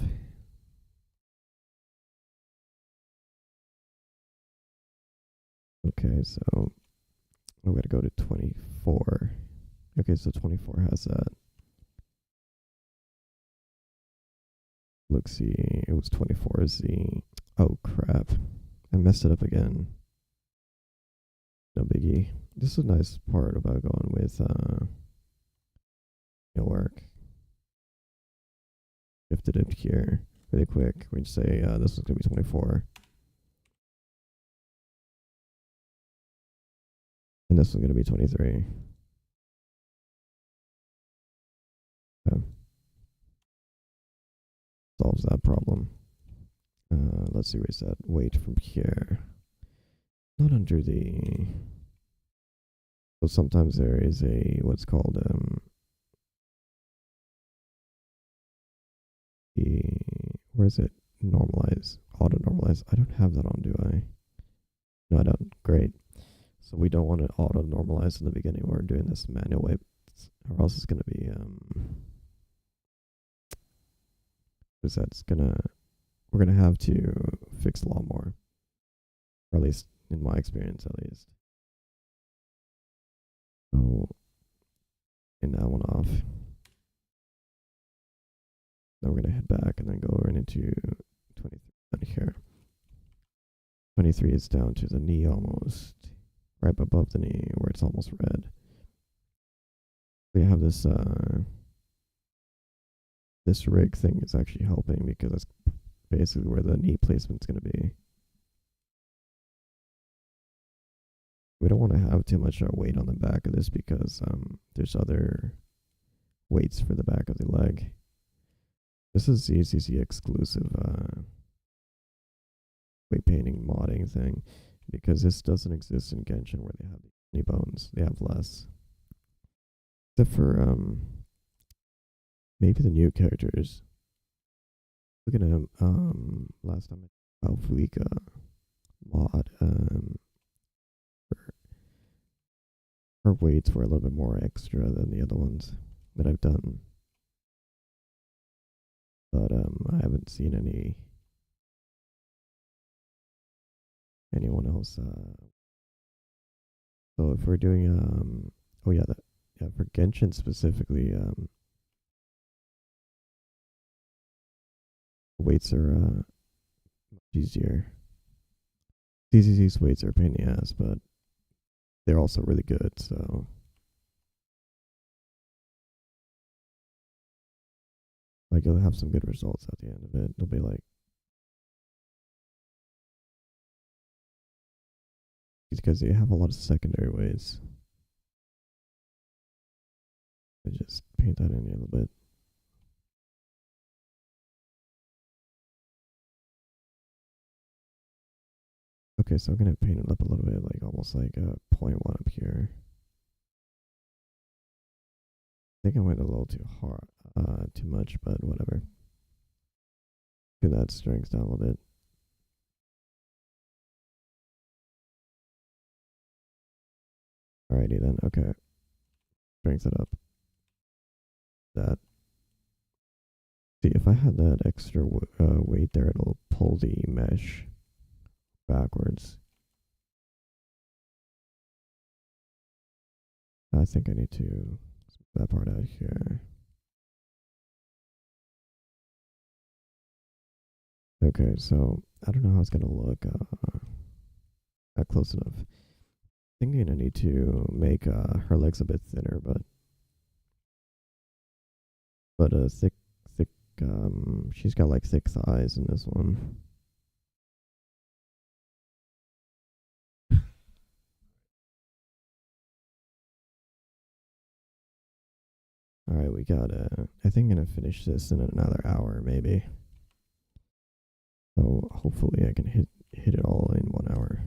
Okay, so we gotta go to 24. Okay, so 24 has that. Let's see, it was 24 is the. Oh crap, I messed it up again. No biggie. This is a nice part about going with work. Shifted it here really quick. We just say this is gonna be 24. And this is going to be 23. Okay. Solves that problem. Let's see, where's that weight from here? Not under the. So sometimes there is a what's called the where is it? Normalize, auto normalize. I don't have that on, do I? No, I don't. Great. So we don't want to auto normalize in the beginning. We're doing this manual way, or else it's gonna be because that's gonna we're gonna have to fix a lot more, or at least in my experience, at least. So in that one off. Then we're gonna head back and then go right into 23 down here. 23 is down to the knee almost, right above the knee where it's almost red. We have this rig thing is actually helping because that's basically where the knee placement's gonna be. We don't want to have too much weight on the back of this because there's other weights for the back of the leg. This is ZZZ exclusive weight painting modding thing because this doesn't exist in Genshin where they have the knee bones. They have less. Except for maybe the new characters. Look at him. Last time I Alfuika mod her, her weights were a little bit more extra than the other ones that I've done. But I haven't seen anyone else. So if we're doing oh yeah, yeah, for Genshin specifically, weights are much easier. CCC's weights are a pain in the ass, but they're also really good. So like you'll have some good results at the end of it. It'll be like because they have a lot of secondary weights. I just paint that in a little bit. Okay, so I'm gonna paint it up a little bit, like almost like a 0.1 up here. I think I went a little too hard, too much, but whatever. Get that strength down a little bit. Alrighty then. Okay, strength it up. That. See, if I had that extra weight there, it'll pull the mesh backwards. I think I need to smooth that part out here. Okay, so I don't know how it's gonna look not close enough. Thinking I need to make her legs a bit thinner, but thick she's got like thick thighs in this one. All right, we got I think I'm gonna finish this in another hour maybe. So hopefully I can hit it all in 1 hour.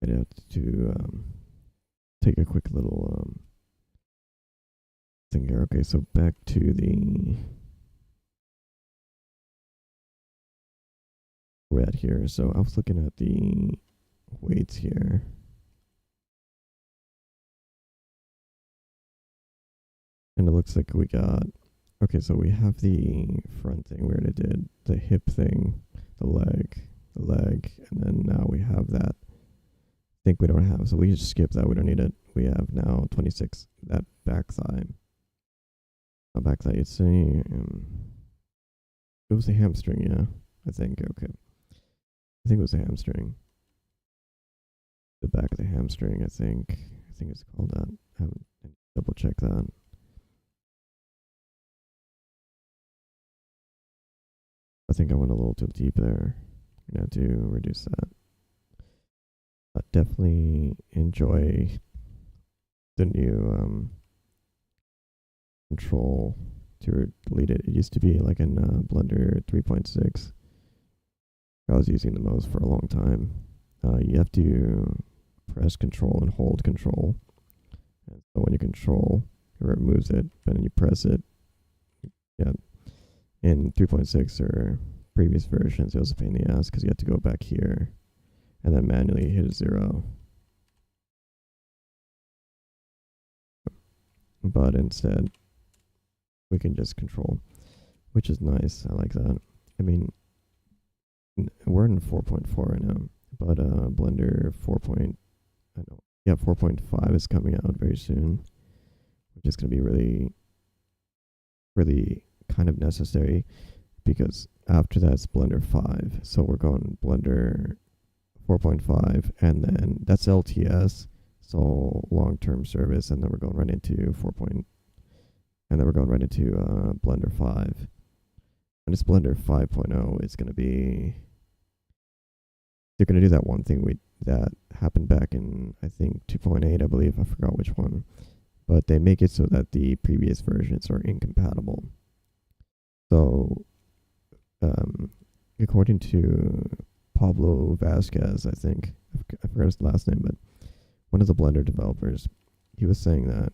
I'd have to take a quick little thing here. Okay, so back to the red here. So I was looking at the weights here. And it looks like we got, okay, so we have the front thing we already did, the hip thing, the leg, and then now we have that think we don't have, so we just skip that, we don't need it. We have now 26, that back thigh. Back thigh, it's a, it was a hamstring, yeah, I think, okay. I think it was a hamstring. The back of the hamstring, I think it's called that. I haven't double check that. I think I went a little too deep there. I'm gonna have to reduce that. Definitely enjoy the new control to delete it. It used to be like in Blender 3.6. I was using the most for a long time. You have to press control and hold control. And so when you control, it removes it, but then you press it. Yeah. In 3.6 or previous versions, it was a pain in the ass because you had to go back here and then manually hit 0. But instead, we can just control, which is nice. I like that. I mean, we're in 4.4 right now, but Blender 4.5 is coming out very soon, which is going to be really, really kind of necessary because after that's Blender 5. So we're going Blender 4.5, and then that's LTS, so long-term service, and then we're going right into 4. And then we're going right into Blender 5. When it's Blender 5.0, it's going to be, they're going to do that one thing that happened back in, I think, 2.8, I believe. I forgot which one. But they make it so that the previous versions are incompatible. So, according to Pablo Vasquez, I think, I forgot his last name, but one of the Blender developers, he was saying that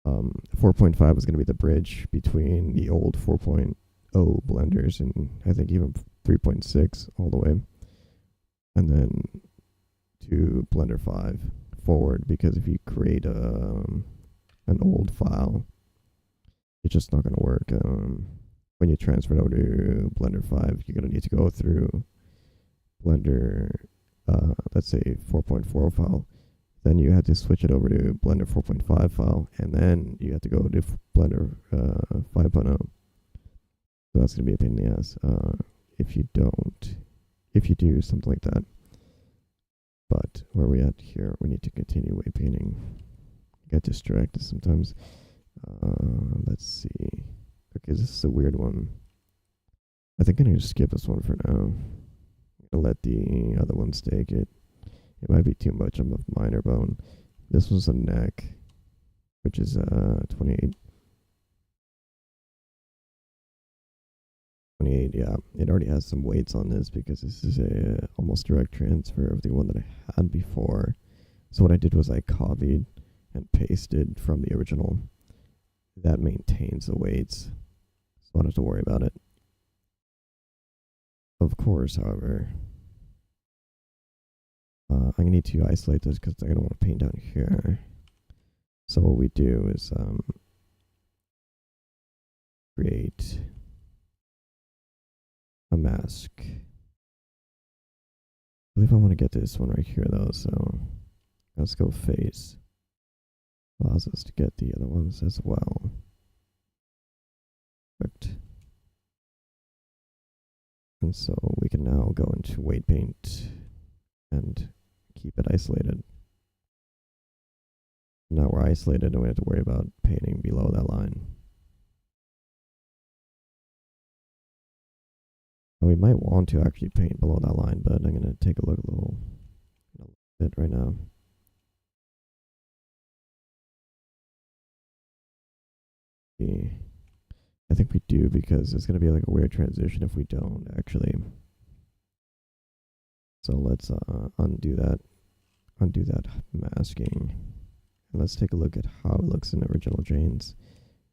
4.5 was going to be the bridge between the old 4.0 blenders and I think even 3.6 all the way, and then to Blender 5 forward, because if you create an old file, it's just not going to work. When you transfer it over to Blender 5, you're going to need to go through Blender, let's say 4.4 file. Then you had to switch it over to Blender 4.5 file, and then you had to go to Blender 5.0. So that's going to be a pain in the ass if you do something like that. But where are we at here? We need to continue weight painting. Get distracted sometimes. Let's see. Okay, this is a weird one. I think I'm going to skip this one for now. I'm going to let the other ones take it. It might be too much of a minor bone. This was a neck, which is 28. 28, yeah. It already has some weights on this because this is a almost direct transfer of the one that I had before. So what I did was I copied and pasted from the original. That maintains the weights, so I don't have to worry about it. Of course, however, I'm going to need to isolate this because I don't want to paint down here. So what we do is create a mask. I believe I want to get this one right here though, so let's go face. Allows us to get the other ones as well. Perfect. And so we can now go into weight paint and keep it isolated. Now we're isolated and we have to worry about painting below that line. And we might want to actually paint below that line, but I'm going to take a look a little bit right now. I think we do, because it's going to be like a weird transition if we don't actually. So So let's undo that masking. And let's take a look at how it looks in original Jane's.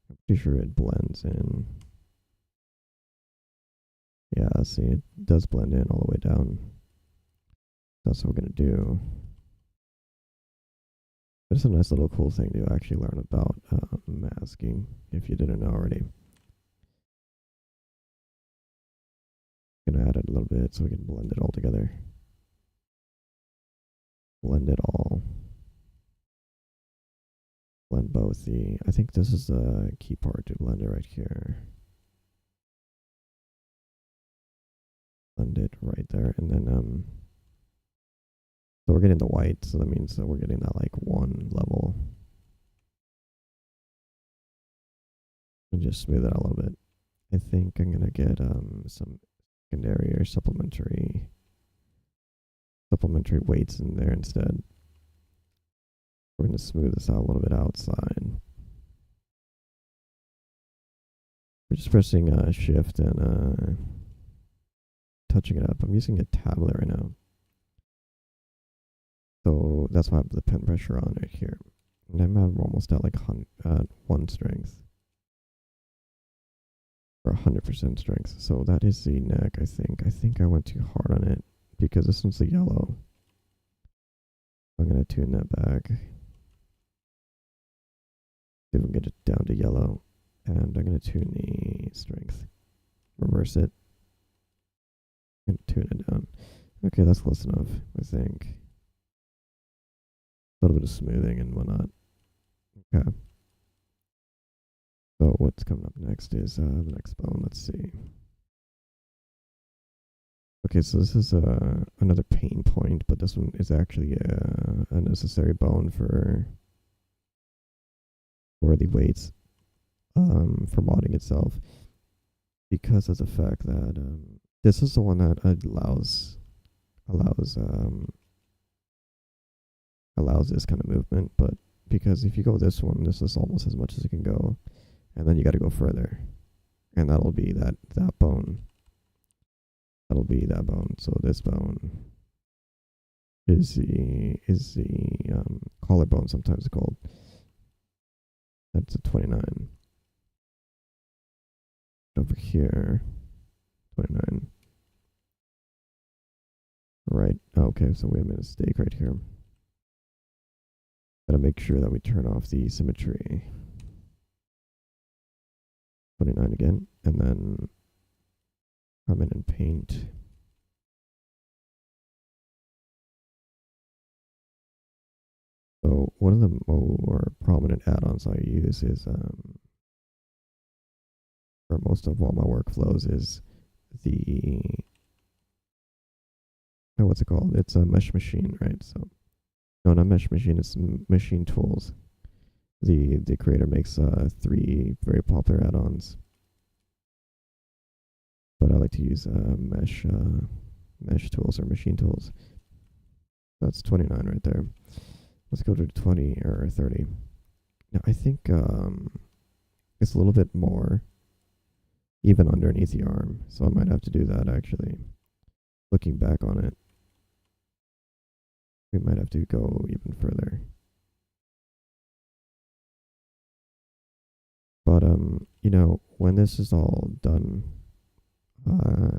I'm pretty sure it blends in. Yeah, see, it does blend in all the way down. That's what we're gonna do. It's a nice little cool thing to actually learn about masking if you didn't know already. Gonna add it a little bit so we can blend it all together. Blend it all. Blend both the, I think this is the key part to blend it right here. Blend it right there, and then so we're getting the white, so that means that we're getting that like one level. And just smooth it out a little bit. I think I'm gonna get some secondary or supplementary weights in there instead. We're gonna smooth this out a little bit outside. We're just pressing shift and touching it up. I'm using a tablet right now, so that's why I have the pen pressure on right here. And I'm almost at like 1 strength. Or 100% strength. So that is the neck, I think. I think I went too hard on it because this one's the yellow. I'm going to tune that back. See if we can get it down to yellow. And I'm going to tune the strength. Reverse it. And tune it down. Okay, that's close enough, I think. A little bit of smoothing and whatnot. Okay. So what's coming up next is the next bone. Let's see. Okay, so this is another pain point, but this one is actually a necessary bone for the weights for modding itself, because of the fact that this is the one that allows this kind of movement. But because if you go this one, this is almost as much as it can go. And then you got to go further, and that'll be that bone. That'll be that bone. So this bone is the collarbone, sometimes called. That's a 29. Over here, 29. Right. Okay. So we have a mistake right here. Gotta make sure that we turn off the symmetry. 29 again, and then come in and paint. So one of the more prominent add-ons I use is, for most of all my workflows, is the, what's it called? It's a mesh machine, right? So, no, not mesh machine, it's machine tools. The creator makes 3 very popular add-ons, but I like to use mesh tools or machine tools. That's 29 right there. Let's go to 20 or 30. Now I think it's a little bit more even underneath the arm, so I might have to do that actually. Looking back on it, we might have to go even further. But you know, when this is all done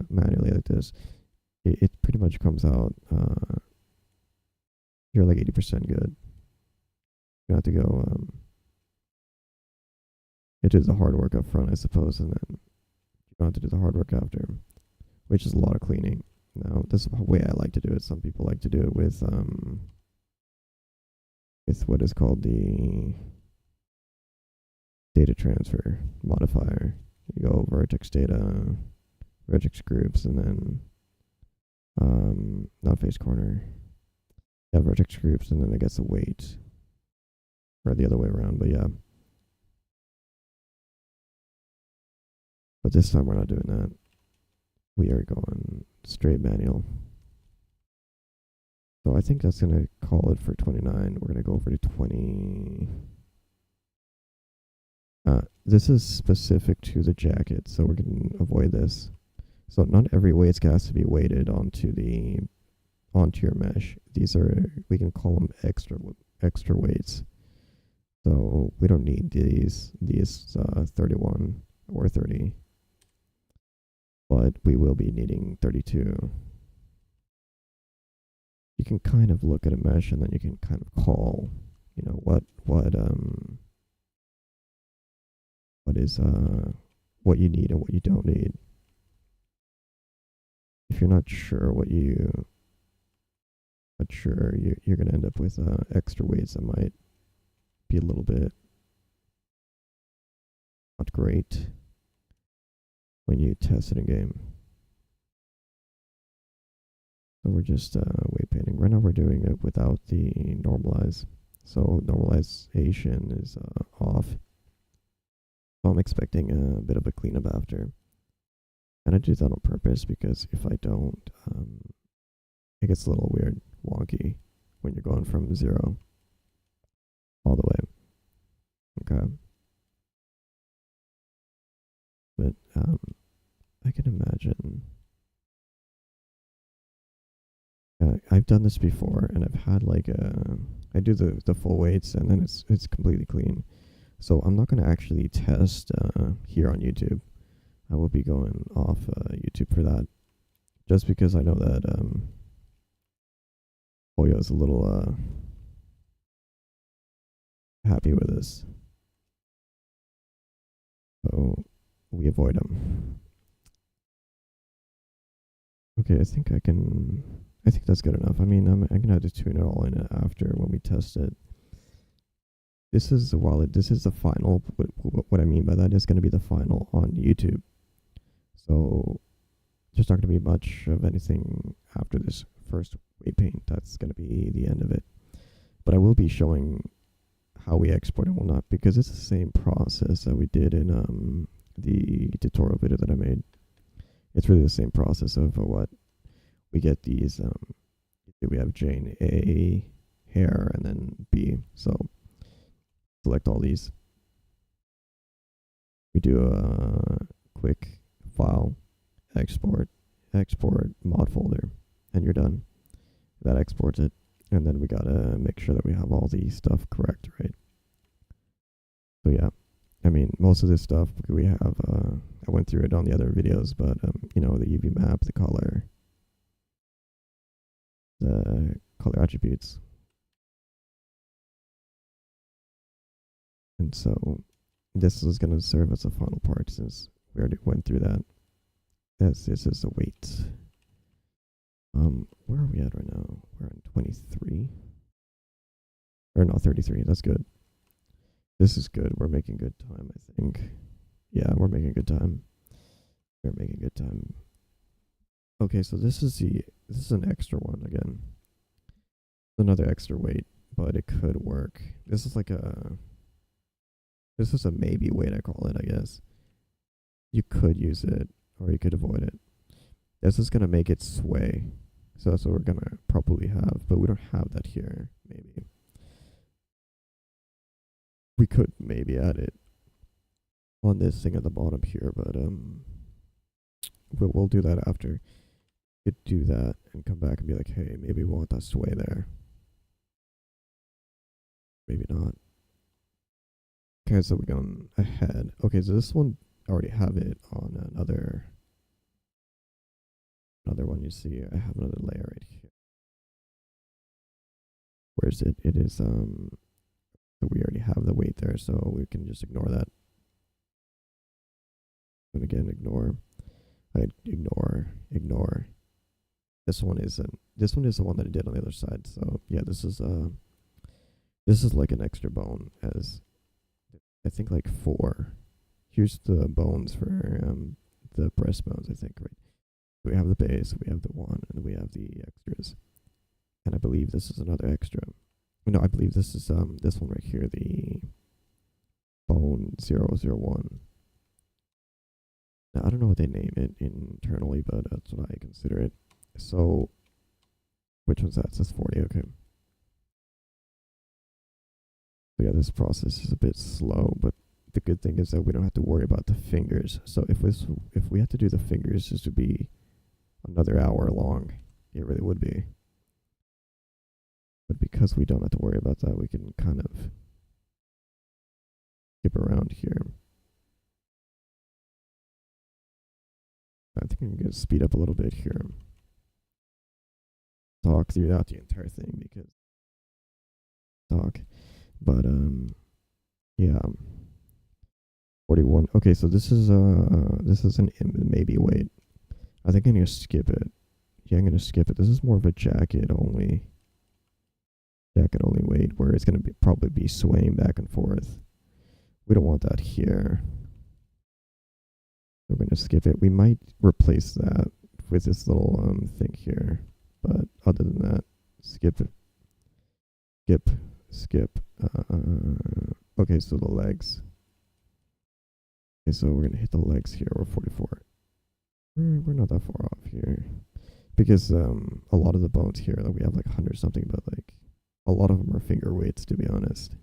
manually like this, it pretty much comes out. You're like 80% good. You have to go. It is the hard work up front, I suppose, and then you don't have to do the hard work after, which is a lot of cleaning. Now, this is the way I like to do it. Some people like to do it with what is called the data transfer modifier. You go vertex data, vertex groups, and then not face corner. Yeah, vertex groups, and then it gets a weight, or the other way around. But yeah, but this time we're not doing that. We are going straight manual. So I think that's gonna call it for 29. We're gonna go over to 20. This is specific to the jacket, so we're gonna avoid this. So not every weight has to be weighted onto the onto your mesh. These are, we can call them extra weights. So we don't need these 31 or 30, but we will be needing 32. You can kind of look at a mesh and then you can kind of call, you know, what is what you need and what you don't need. If you're not sure you're gonna end up with extra weights that might be a little bit not great when you test it in game. So we're just weight painting. Right now we're doing it without the normalize. So normalization is off. So I'm expecting a bit of a cleanup after. And I do that on purpose because if I don't, it gets a little weird, wonky when you're going from 0 all the way. Okay. But I can imagine. I've done this before, and I've had like I do the full weights, and then it's completely clean. So I'm not gonna actually test here on YouTube. I will be going off YouTube for that, just because I know that Pollo is a little happy with this, so we avoid him. Okay, I think that's good enough. I mean, I'm gonna have to tune it all in after when we test it. This is this is the final. What I mean by that is going to be the final on YouTube. So there's not going to be much of anything after this first weight paint. That's going to be the end of it. But I will be showing how we export and whatnot, because it's the same process that we did in the tutorial video that I made. It's really the same process of what we get these. We have Jane A, hair, and then B. So select all these. We do a quick file, export mod folder, and you're done. That exports it, and then we gotta make sure that we have all the stuff correct, right? So yeah, I mean, most of this stuff we have, I went through it on the other videos, but you know, the UV map, the color attributes. And so this is going to serve as a final part since we already went through that. This is the weight. Where are we at right now? We're on 23. Or no, 33. That's good. This is good. We're making good time, I think. Yeah, we're making good time. We're making good time. Okay, so this is an extra one again. Another extra weight, but it could work. This is a maybe weight, I call it, I guess. You could use it, or you could avoid it. This is going to make it sway. So that's what we're going to probably have, but we don't have that here, maybe. We could maybe add it on this thing at the bottom here, but we'll do that after. You could do that and come back and be like, hey, maybe we want that sway there. Maybe not. Okay, so we're going ahead. Okay, so this one, I already have it on another one. You see, I have another layer right here. Where is it? It is, we already have the weight there, so we can just ignore that. And again, ignore. This one is the one that I did on the other side. So yeah, this is like an extra bone, as I think like 4. Here's the bones for the breastbones, I think, right? We have the base, we have the one, and we have the extras. And I believe this is another extra. No, I believe this is this one right here, the bone 001. Now, I don't know what they name it internally, but that's what I consider it. So, which one's that? It says 40, okay. So yeah, this process is a bit slow, but the good thing is that we don't have to worry about the fingers. So if we had to do the fingers, this would be another hour long. It really would be. But because we don't have to worry about that, we can kind of skip around here. I think I'm going to speed up a little bit here. Talk throughout the entire thing because talk. But yeah. 41. Okay, so this is an maybe wait. I think I'm gonna skip it. Yeah, I'm gonna skip it. This is more of a jacket only weight where it's gonna be probably be swaying back and forth. We don't want that here. We're gonna skip it. We might replace that with this little thing here. But other than that, skip it. Skip. Okay, so the legs. Okay, so we're gonna hit the legs here. We're 44. We're not that far off here, because a lot of the bones here, like we have like 100 something, but like a lot of them are finger weights, to be honest.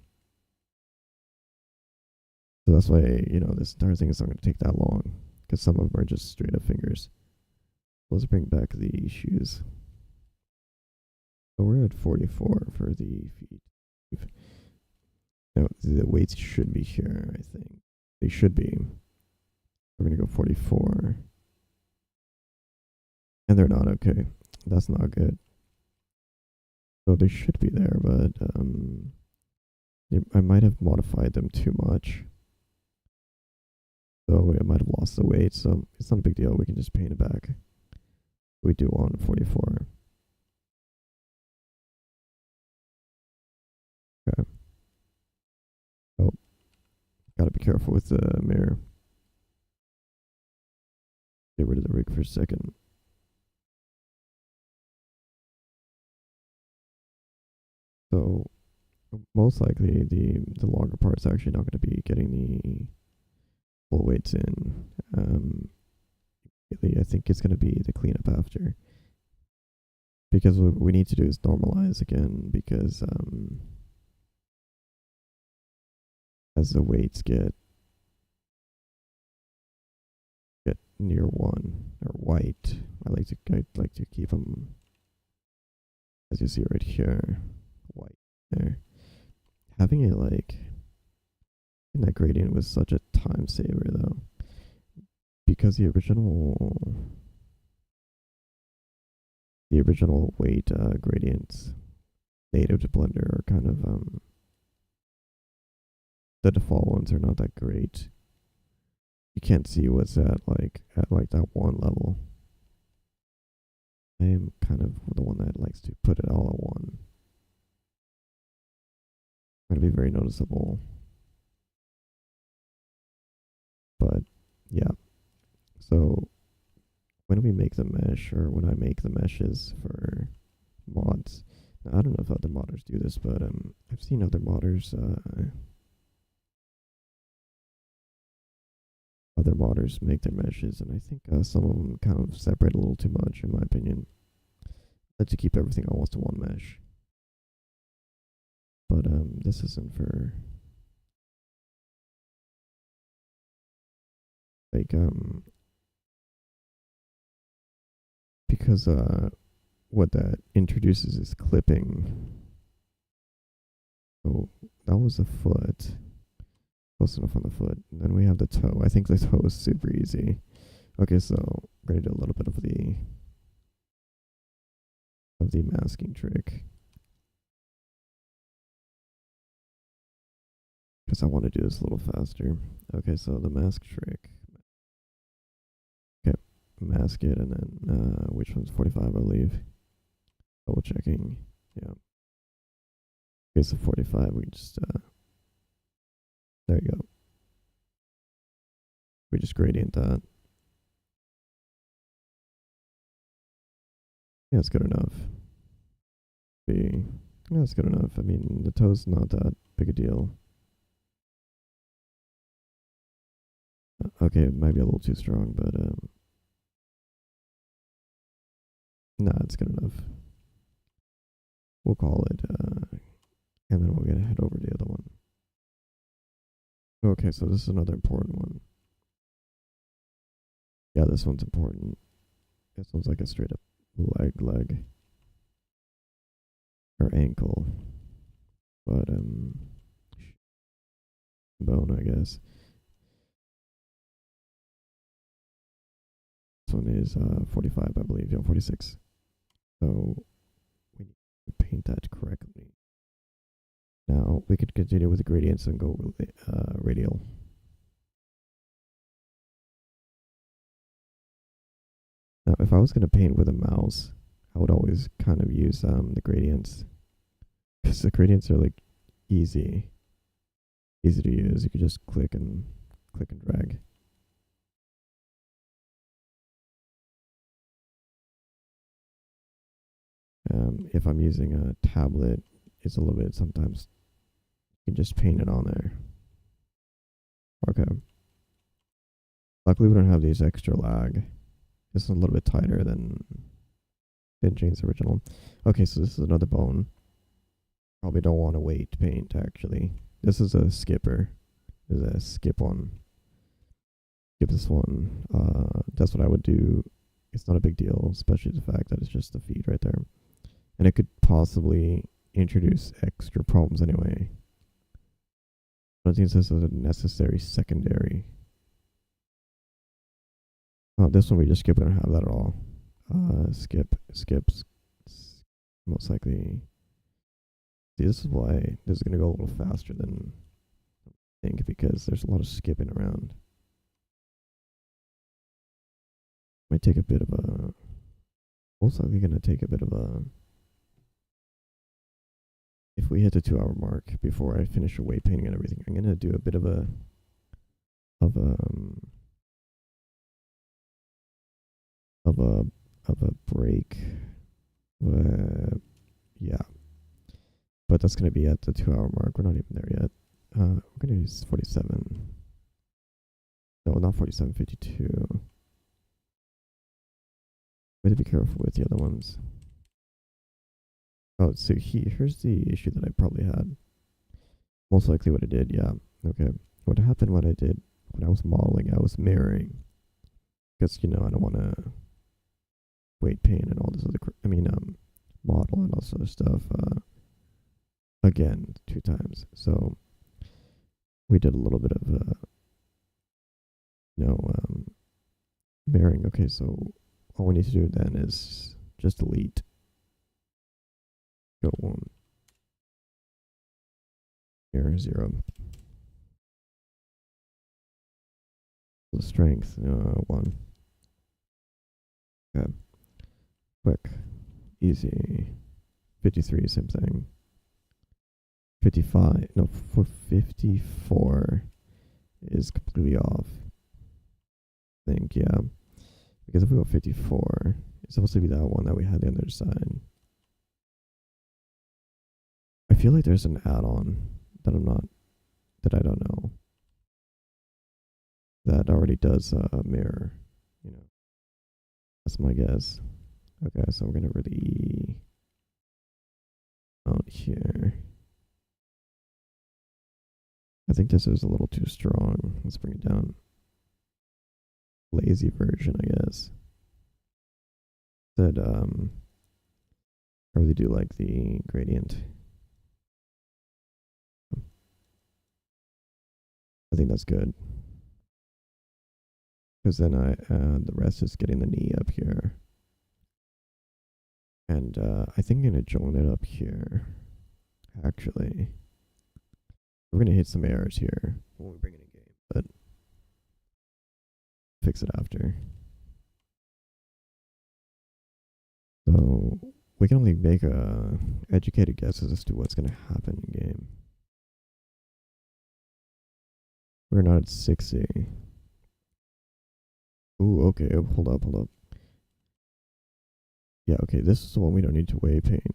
So that's why this entire thing is not going to take that long, because some of them are just straight up fingers. Let's bring back the shoes. So we're at 44 for the feet. Now the weights should be here. I think they should be. We're gonna go 44. And they're not. Okay. That's not good. So they should be there, but I might have modified them too much. So I might have lost the weight, so it's not a big deal. We can just paint it back. We do want 44. Okay. Oh, gotta be careful with the mirror. Get rid of the rig for a second. So most likely the longer part's actually not going to be getting the full weights in. I think it's going to be the cleanup after, because what we need to do is normalize again, because as the weights get near 1 or white, I like to keep them, as you see right here, white there. Having it like in that gradient was such a time saver though, because the original weight gradients native to Blender are kind of the default ones are not that great. You can't see what's at that one level. I am kind of the one that likes to put it all at one. It'll be very noticeable. But yeah. So when we make the mesh, or when I make the meshes for mods, now, I don't know if other modders do this, but I've seen other modders make their meshes, and I think some of them kind of separate a little too much, in my opinion. Let's keep everything almost to one mesh. But this isn't for like because what that introduces is clipping. So that was the foot. Close enough on the foot. And then we have the toe. I think the toe is super easy. Okay, so we're gonna do a little bit of the masking trick, because I want to do this a little faster. Okay, so the mask trick. Okay, mask it, and then which one's 45, I believe. Double checking. Yeah. Okay, so 45. We just there you go. We just gradient that. Yeah, it's good enough. Yeah, it's good enough. I mean, the toe's not that big a deal. Okay, it might be a little too strong, but nah, it's good enough. We'll call it, and then we'll get head over to the other one. Okay, so this is another important one. Yeah, this one's important. This one's like a straight up leg. or ankle, but bone, I guess. This one is 45, I believe. Yeah, 46. So we need to paint that correctly. Now we could continue with the gradients and go radial. Now, if I was going to paint with a mouse, I would always kind of use the gradients, because the gradients are like easy to use. You could just click and drag. If I'm using a tablet, it's a little bit, sometimes you can just paint it on there. Okay. Luckily, we don't have these extra lag. It's a little bit tighter than Jane's original. Okay, so this is another bone. Probably don't want to wait to paint, actually. This is a skipper. There's a skip one. Skip this one. That's what I would do. It's not a big deal, especially the fact that it's just the feet right there. And it could possibly introduce extra problems anyway. I don't think this is a necessary secondary. Oh, this one we just skip. We don't have that at all. Skips. Most likely. See, this is why this is going to go a little faster than I think, because there's a lot of skipping around. Might take a bit of a. Most likely going to take a bit of a. If we hit the 2 hour mark before I finish away painting and everything, I'm going to do a bit of a. Of a break. Yeah. But that's going to be at the 2 hour mark. We're not even there yet. We're going to use 47. No, not 47, 52. We have to be careful with the other ones. Oh, so here's the issue that I probably had. Most likely what I did, yeah. Okay. What happened when I was modeling, I was mirroring. Because, I don't want to weight paint and all this other, model and all this other stuff, again, 2 times. So, we did a little bit of, mirroring. Okay, so all we need to do then is just delete. Go 1. Mirror 0. The strength, 1. Okay. Quick. Easy. 53, same thing. 55, no, for 54 is completely off. I think, yeah. Because if we go 54, it's supposed to be that one that we had the other side. I feel like there's an add-on that I don't know, that already does a mirror, That's my guess. Okay, so we're gonna really out here. I think this is a little too strong. Let's bring it down. Lazy version, I guess. That I really do like the gradient. I think that's good. Because then the rest is getting the knee up here. And I think I'm going to join it up here. Actually. We're going to hit some errors here when we bring it in game. But fix it after. So we can only make educated guesses as to what's going to happen in game. We're not at 60. Ooh, okay. Hold up. Yeah, okay. This is the one we don't need to wave paint.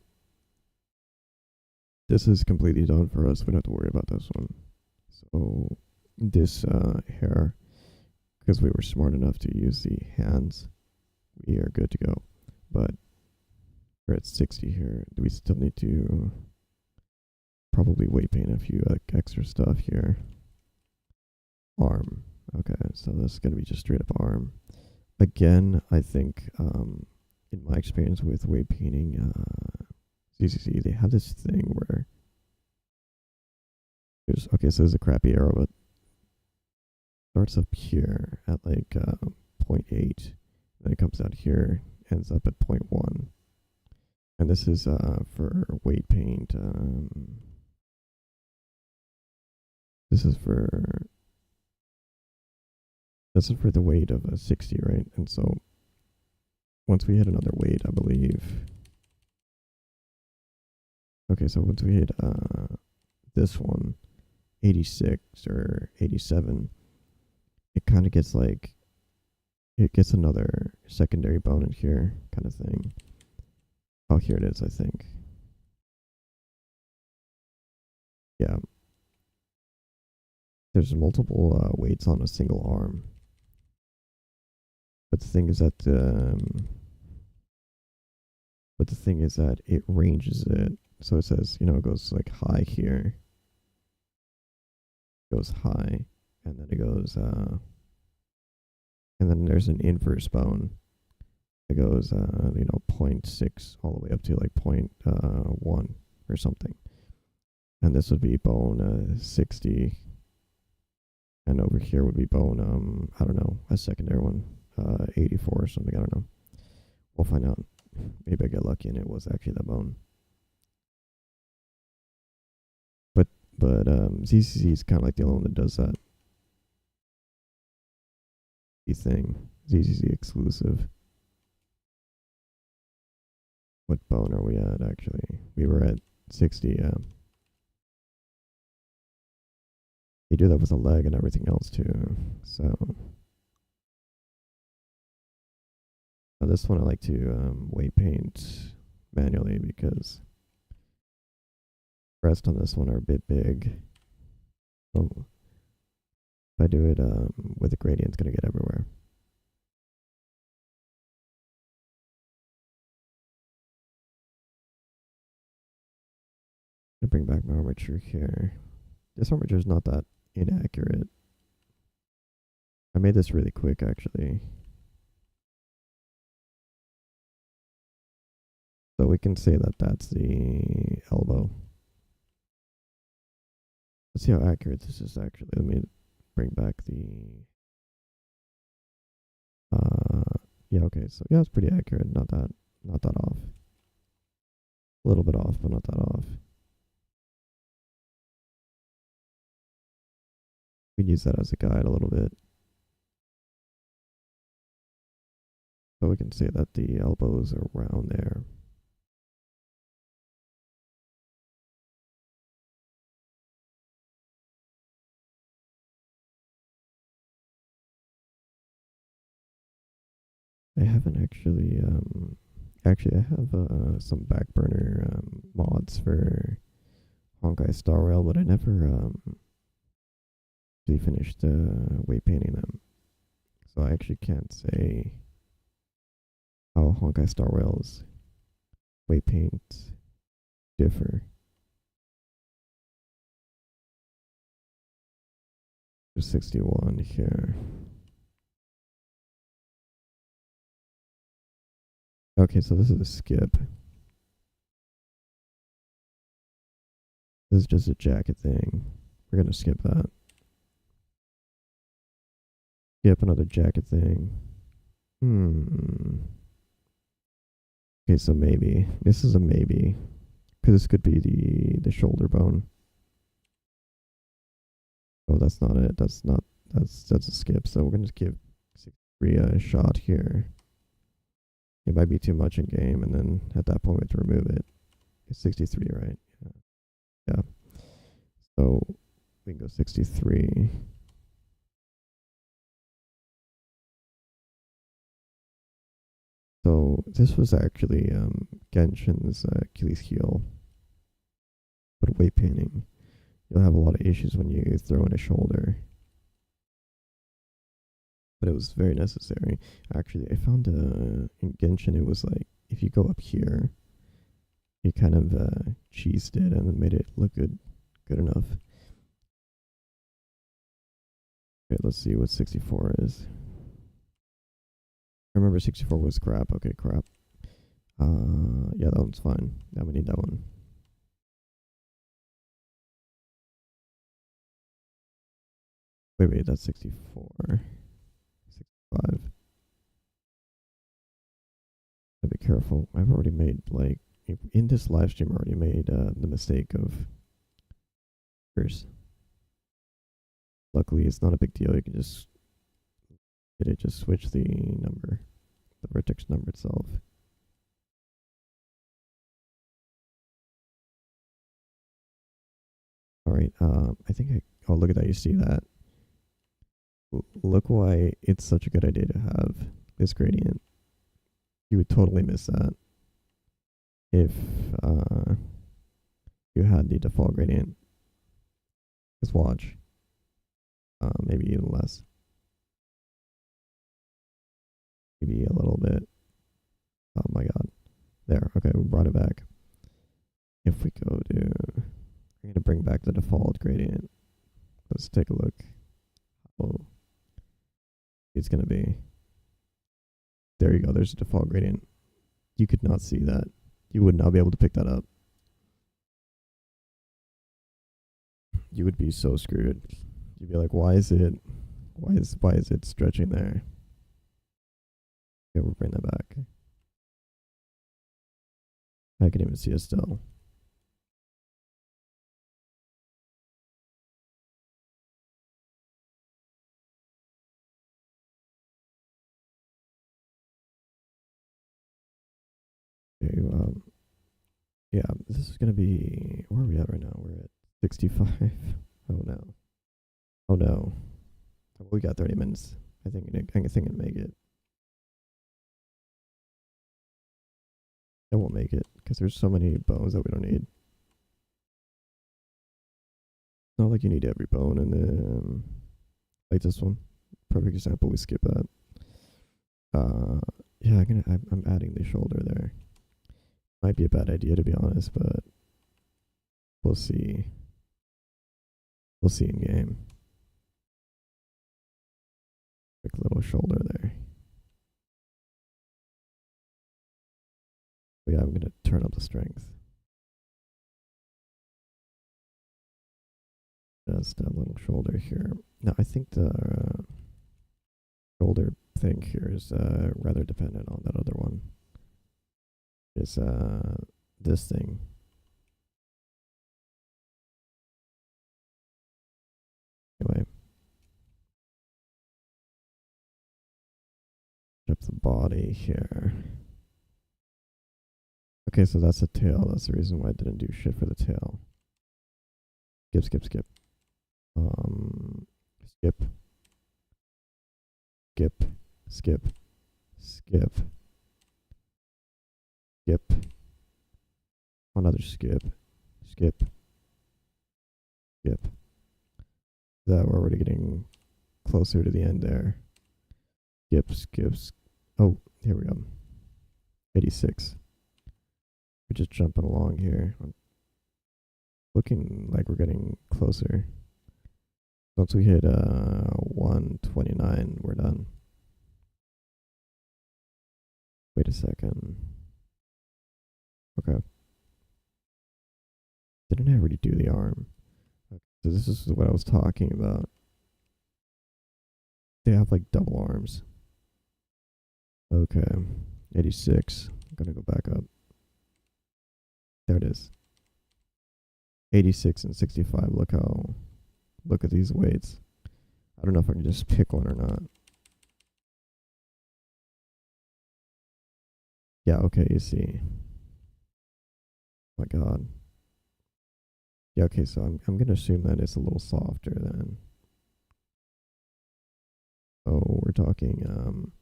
This is completely done for us. We don't have to worry about this one. So this hair, because we were smart enough to use the hands, we are good to go. But we're at 60 here. Do we still need to probably weight paint a few extra stuff here? Arm. Okay, so this is going to be just straight up arm. Again, I think, in my experience with weight painting, ZZZ, they have this thing where there's, okay, so there's a crappy arrow, but starts up here at like 0.8, then it comes out here, ends up at 0.1. And this is for weight paint. This is for the weight of a 60, right? And so once we hit another weight, I believe. Okay, so once we hit this one, 86 or 87, it kind of gets like, it gets another secondary bone in here kind of thing. Oh, here it is, I think. Yeah. There's multiple weights on a single arm. But the thing is that it ranges it. So it says, you know, it goes like high here. Goes high, and then it goes and then there's an inverse bone. It goes you know, 0.6 all the way up to like 0.1 or something. And this would be bone 60. And over here would be bone I don't know, a secondary one, 84 or something, I don't know. We'll find out. Maybe I get lucky and it was actually that bone. But ZZZ is kind of like the only one that does that thing. ZZZ exclusive. What bone are we at, actually? We were at 60, yeah. They do that with a leg and everything else, too. So now this one I like to weight paint manually because the rest on this one are a bit big. So if I do it with a gradient, it's going to get everywhere. I'm going to bring back my armature here. This armature is not that inaccurate. I made this really quick, actually. So we can say that that's the elbow. Let's see how accurate this is, actually. Let me bring back the... yeah, okay, so yeah, it's pretty accurate. Not that off. A little bit off, but not that off. We can use that as a guide a little bit. So we can say that the elbows are around there. I haven't actually, I have some back burner mods for Honkai Star Rail, but I never really finished weight painting them. So I actually can't say how Honkai Star Rail's weight paints differ. There's 61 here. Okay, so this is a skip. This is just a jacket thing. We're gonna skip that. Skip another jacket thing. Okay, so maybe. This is a maybe. Because this could be the shoulder bone. Oh, that's not it. That's a skip. So we're gonna just give 63 a shot here. It might be too much in game, and then at that point we have to remove it. It's 63, right? Yeah. So we can go 63. So this was actually Genshin's Achilles heel. But weight painting, you'll have a lot of issues when you throw in a shoulder. But it was very necessary. Actually, I found in Genshin it was like, if you go up here, you kind of cheesed it and made it look good enough. Okay, let's see what 64 is. I remember 64 was crap. Okay, crap. Yeah, that one's fine. Yeah, we need that one. Wait, that's 64. 65. Gotta be careful. I've already made, like, in this live stream, I already made the mistake of first. Luckily, it's not a big deal. You can just get it, just switch the number, the vertex number itself. All right. I think oh, look at that. You see that? Look why it's such a good idea to have this gradient. You would totally miss that if uh, you had the default gradient. Just watch. Maybe even less. Maybe a little bit. Oh my god. There. Okay, we brought it back. If we go to, we're going to bring back the default gradient. Let's take a look. Oh, it's going to be. There you go. There's a default gradient. You could not see that. You would not be able to pick that up. You would be so screwed. You'd be like, why is it stretching there? Okay, we'll bring that back. I can even see it still. Okay, yeah, this is gonna be, where are we at right now? We're at 65. Oh no. Oh no. We got 30 minutes. I think I can make it. I won't make it because there's so many bones that we don't need. Not like you need every bone, and then like this one, perfect example. We skip that. Yeah, I'm adding the shoulder there. Might be a bad idea to be honest, but we'll see. We'll see in game. Quick little shoulder there. But yeah, I'm gonna turn up the strength. Just a little shoulder here. Now I think the shoulder thing here is rather dependent on that other one. Is this thing. Anyway. Up the body here. Okay, so that's the tail. That's the reason why I didn't do shit for the tail. Skip. Skip. Skip. Another skip. Skip. That we're already getting closer to the end there. Skips. Oh, here we go. 86. We're just jumping along here. Looking like we're getting closer. Once we hit 129, we're done. Wait a second. Okay. Didn't I already do the arm? Okay, so this is what I was talking about. They have like double arms. Okay. 86. I'm gonna go back up. There it is. 86 and 65. Look at these weights. I don't know if I can just pick one or not. Yeah, okay, you see. Oh my god. Yeah, okay, so I'm gonna assume that it's a little softer then. Oh, we're talking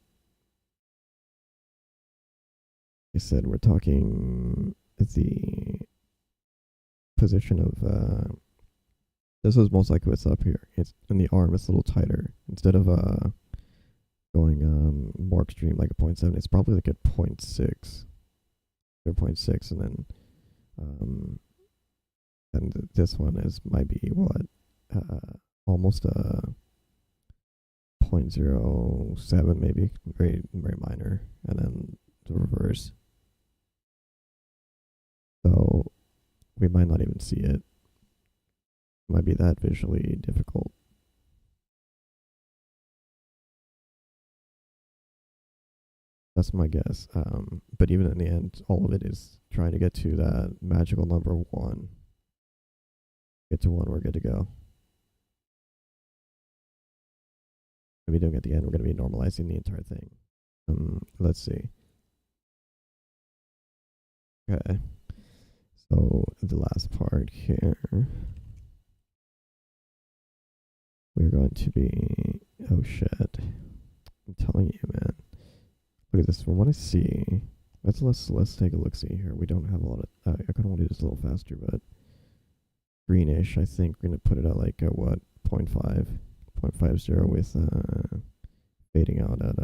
I said we're talking the position of this is most likely what's up here. It's in the arm, it's a little tighter. Instead of going more extreme like a 0.7, it's probably like a 0.6 or 0.6, and then and this one might be what almost a 0.07 maybe, very minor, and then the reverse. might not even see it. It might be that visually difficult. That's my guess. But even in the end, all of it is trying to get to that magical number 1. Get to 1, we're good to go. Maybe doing at the end, we're going to be normalizing the entire thing. Let's see. Okay. So the last part here, we're going to be, oh shit. I'm telling you, man. Look at this. From what I see, let's take a look. See here. We don't have a lot of. I kind of want to do this a little faster, but greenish. I think we're gonna put it at like what 0.5, 0.50 with fading out at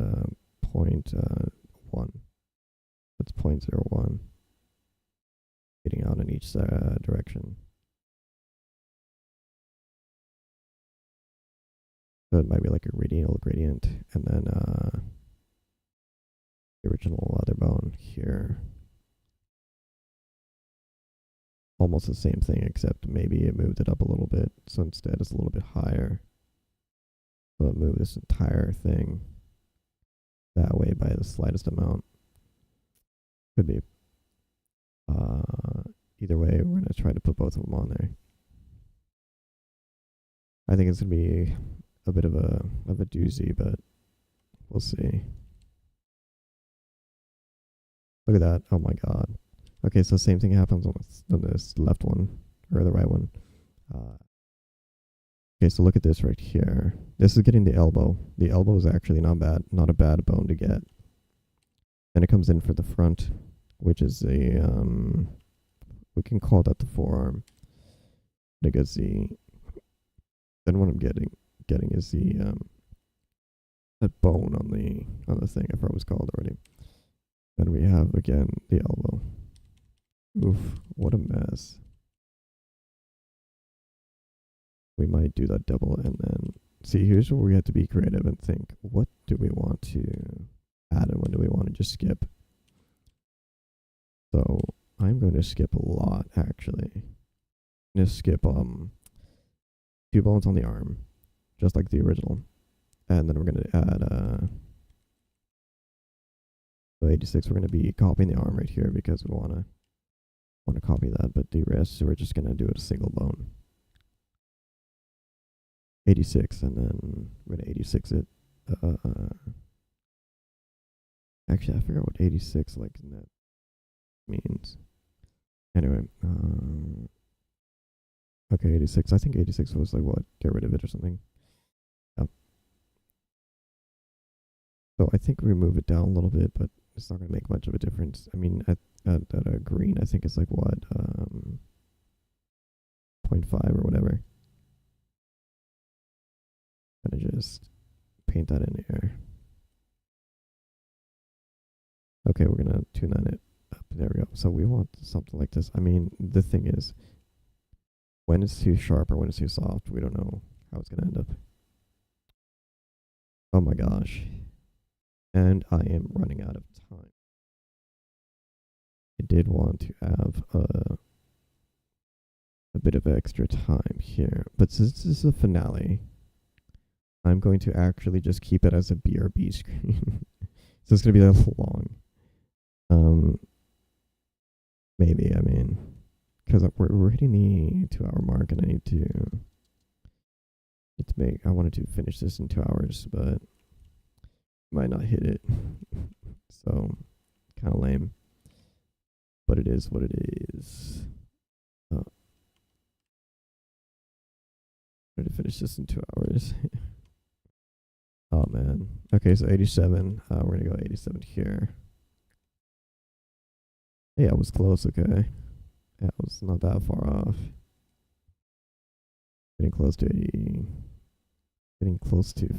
0.1. That's 0.01. Fading out in each direction. So it might be like a radial gradient, and then the original other bone here. Almost the same thing, except maybe it moved it up a little bit. So instead it's a little bit higher. So it moved this entire thing that way by the slightest amount. Could be. Either way, we're going to try to put both of them on there. I think it's going to be a bit of a doozy, but we'll see. Look at that. Oh my god. Okay, so same thing happens on this left one, or the right one. Okay, so look at this right here. This is getting the elbow. The elbow is actually not a bad bone to get. Then it comes in for the front, which is a, we can call that the forearm. Because then what I'm getting is the, that bone on the thing, I forgot what it's called already. Then we have, again, the elbow. Oof, what a mess. We might do that double and then... See, here's where we have to be creative and think, what do we want to add and what do we want to just skip? So, I'm going to skip a lot, actually. I'm going to skip 2 bones on the arm, just like the original. And then we're going to add... So 86, we're going to be copying the arm right here because we want to copy that, but the rest, so we're just going to do it a single bone. 86, and then we're going to 86 it. Actually, I forgot what 86 like net means. Anyway, okay, 86. I think 86 was like what? Get rid of it or something. Yeah. So I think we move it down a little bit, but it's not going to make much of a difference. I mean, at a green, I think it's like what, 0.5 or whatever. Gonna just paint that in here. Okay, we're gonna tune that it up. There we go. So we want something like this. I mean, the thing is, when it's too sharp or when it's too soft, we don't know how it's gonna end up. Oh my gosh. And I am running out of time. I did want to have a bit of extra time here, but since this is a finale, I'm going to actually just keep it as a BRB screen. So it's going to be that long. Maybe, I mean, because we're hitting the 2-hour mark and I need to I wanted to finish this in 2 hours, but might not hit it. So, kind of lame. But it is what it is. Try to finish this in 2 hours. Oh man. Okay, so 87. We're gonna go 87 here. Yeah, it was close, okay. Yeah, it was not that far off. Getting close to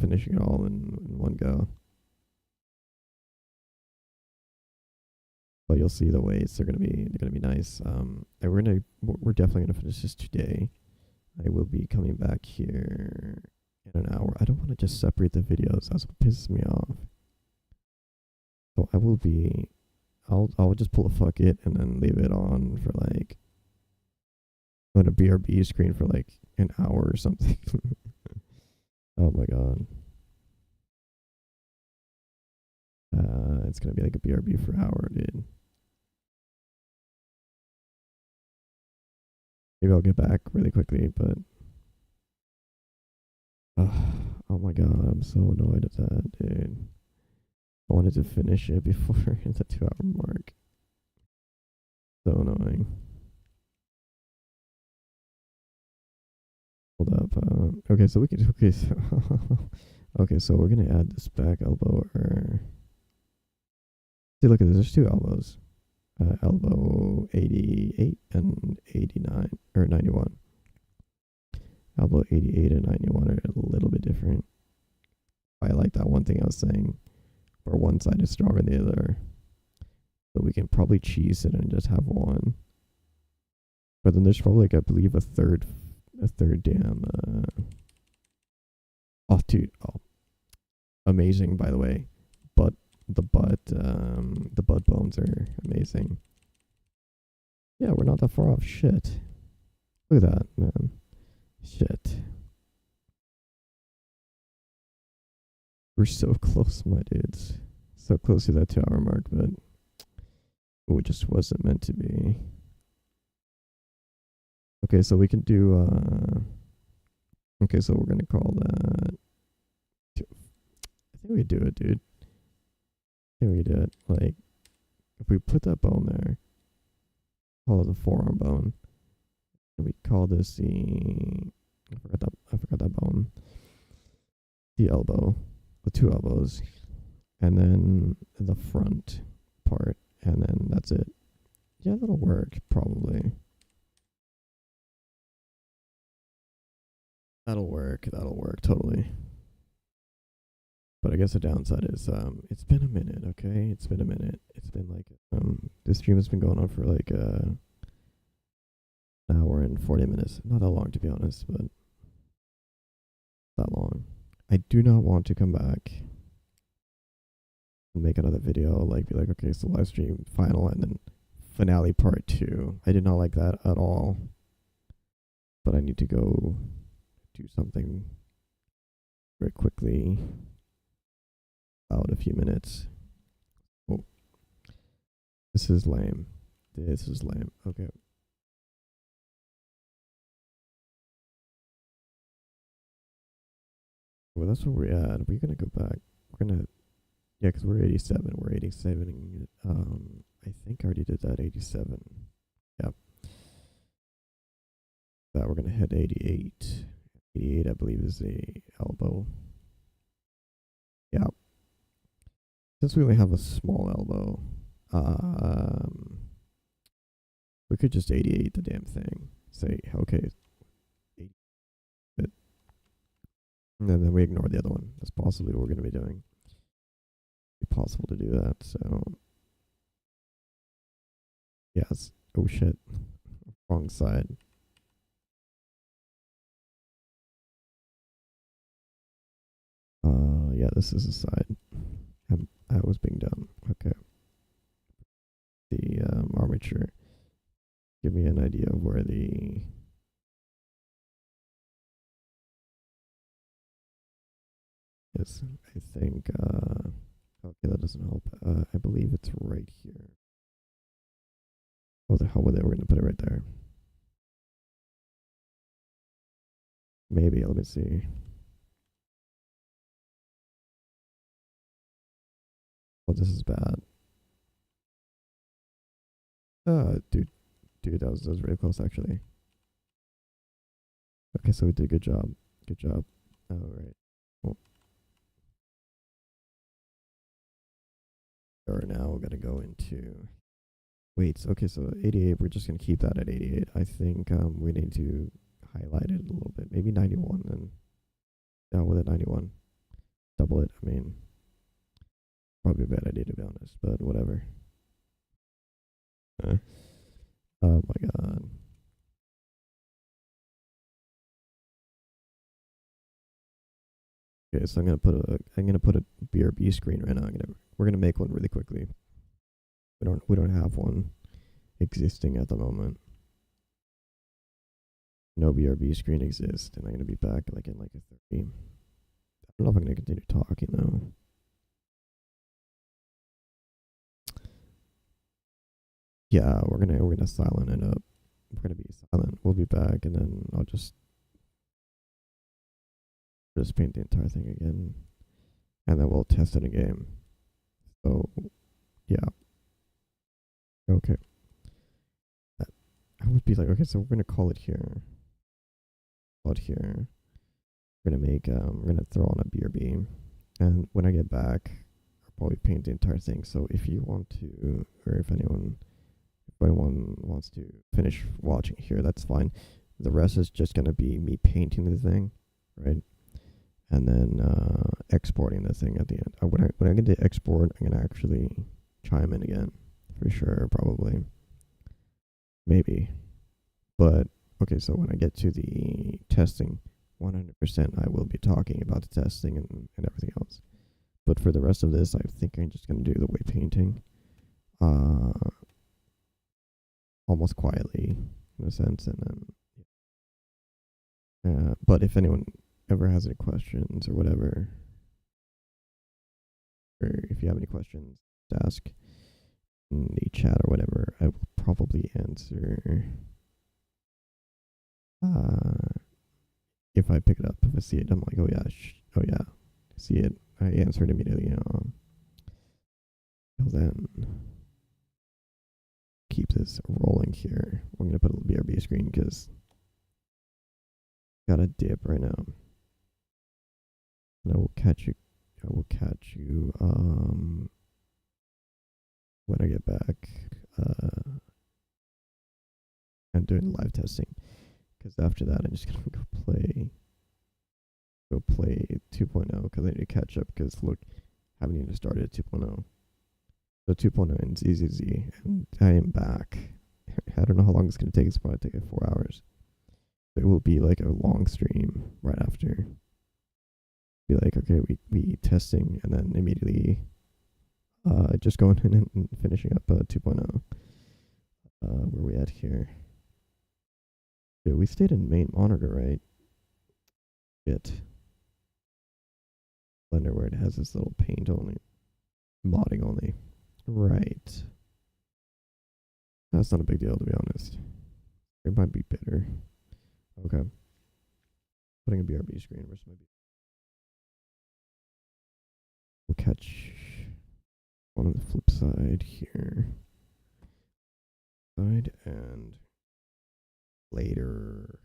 finishing it all in one go. But you'll see the weights, they're gonna be nice. And we're definitely gonna finish this today. I will be coming back here in an hour. I don't want to just separate the videos. That's what pisses me off. So I'll just pull a fuck it and then leave it on for like on a BRB screen for like an hour or something. Oh my god. It's gonna be like a BRB for an hour, dude. Maybe I'll get back really quickly, but oh my god, I'm so annoyed at that, dude. I wanted to finish it before the 2 hour mark. So annoying. Hold up. Okay, so we can. Okay, so okay, so we're gonna add this back elbow. Or see, look at this. There's two elbows. Elbow 88 and 89 or 91. Elbow 88 and 91 are a little bit different. I like that one thing I was saying, where one side is stronger than the other. But we can probably cheese it and just have one. But then there's probably like, I believe, a third damn. Oh, dude. Oh, amazing, by the way. But the butt bones are amazing. Yeah, we're not that far off. Shit. Look at that, man. Shit. We're so close, my dudes. So close to that 2 hour mark, but it just wasn't meant to be. Okay, so we can do okay, so we're gonna call that, I think we do it, dude. I think we do it. Like, if we put that bone there, call it the forearm bone. And we call this the, I forgot that bone. The elbow, the two elbows, and then the front part, and then that's it. Yeah, that'll work, probably. That'll work, totally. But I guess the downside is, it's been a minute, okay? It's been a minute. It's been like, this stream has been going on for like, an hour and 40 minutes. Not that long, to be honest, but that long. I do not want to come back and make another video, like, be like, okay, so live stream final and then finale part 2. I did not like that at all. But I need to go do something very quickly. Out a few minutes. Oh, this is lame. This is lame. Okay. Well, that's where we're at. We're gonna go back. We're gonna, yeah, because we're 87. We're 87. I think I already did that. 87. Yep. That we're gonna hit 88. 88, I believe, is the elbow. Yep. Since we only have a small elbow, we could just 88 the damn thing. Say, okay, 80 it. And then we ignore the other one. That's possibly what we're going to be doing. It's possible to do that, so. Yes. Oh shit. Wrong side. Yeah, this is the side. I was being dumb. Okay. The armature. Give me an idea of where the is. I think okay, that doesn't help. I believe it's right here. Oh, the hell with it. We're gonna put it right there. Maybe. Let me see. Oh, this is bad. Dude, that was really close actually. Okay, so we did good job. Good job. All right. Well, or now we're gonna go into. Wait. Okay, so 88. We're just gonna keep that at 88. I think we need to highlight it a little bit. Maybe 91 and down with it 91. Double it. I mean, probably a bad idea to be honest, but whatever. Oh my god. Okay, so I'm gonna put a BRB screen right now. We're gonna make one really quickly. We don't have one existing at the moment. no BRB screen exists, and I'm gonna be back like in like a 30. I don't know if I'm gonna continue talking though. Yeah, we're gonna silent it up. We're gonna be silent. We'll be back, and then I'll just paint the entire thing again, and then we'll test it in game. So yeah, okay. I would be like, okay, so we're gonna call it here. Call it here. We're gonna throw on a BRB, and when I get back, I'll probably paint the entire thing. So if you want to, or if anyone wants to finish watching here, that's fine. The rest is just gonna be me painting the thing, right? And then exporting the thing at the end. When I get to export, I'm gonna actually chime in again, for sure, probably, maybe. But okay, so when I get to the testing, 100% I will be talking about the testing and everything else. But for the rest of this, I think I'm just gonna do the way painting, uh, almost quietly in a sense, and then. But if anyone ever has any questions or whatever, or if you have any questions to ask in the chat or whatever, I will probably answer uh, if I pick it up. If I see it, I'm like, oh yeah, oh yeah, see it. I answer it immediately. Till then, keep this rolling here. We're gonna put a BRB screen because got a dip right now, and I will catch you. I will catch you when I get back. And doing live testing because after that I'm just gonna go play 2.0 because I need to catch up because look, I haven't even started at 2.0. So 2.0 in ZZZ, and I am back. I don't know how long it's gonna take. It's probably take like 4 hours. It will be like a long stream right after. Be like, okay, we testing, and then immediately just going in and finishing up 2.0. Where we at here? Yeah, we stayed in main monitor, right? It Blender where it has this little paint only, modding only. Right. That's not a big deal to be honest. It might be bitter. Okay. Putting a BRB screen versus maybe we'll catch one on the flip side here. Side and later.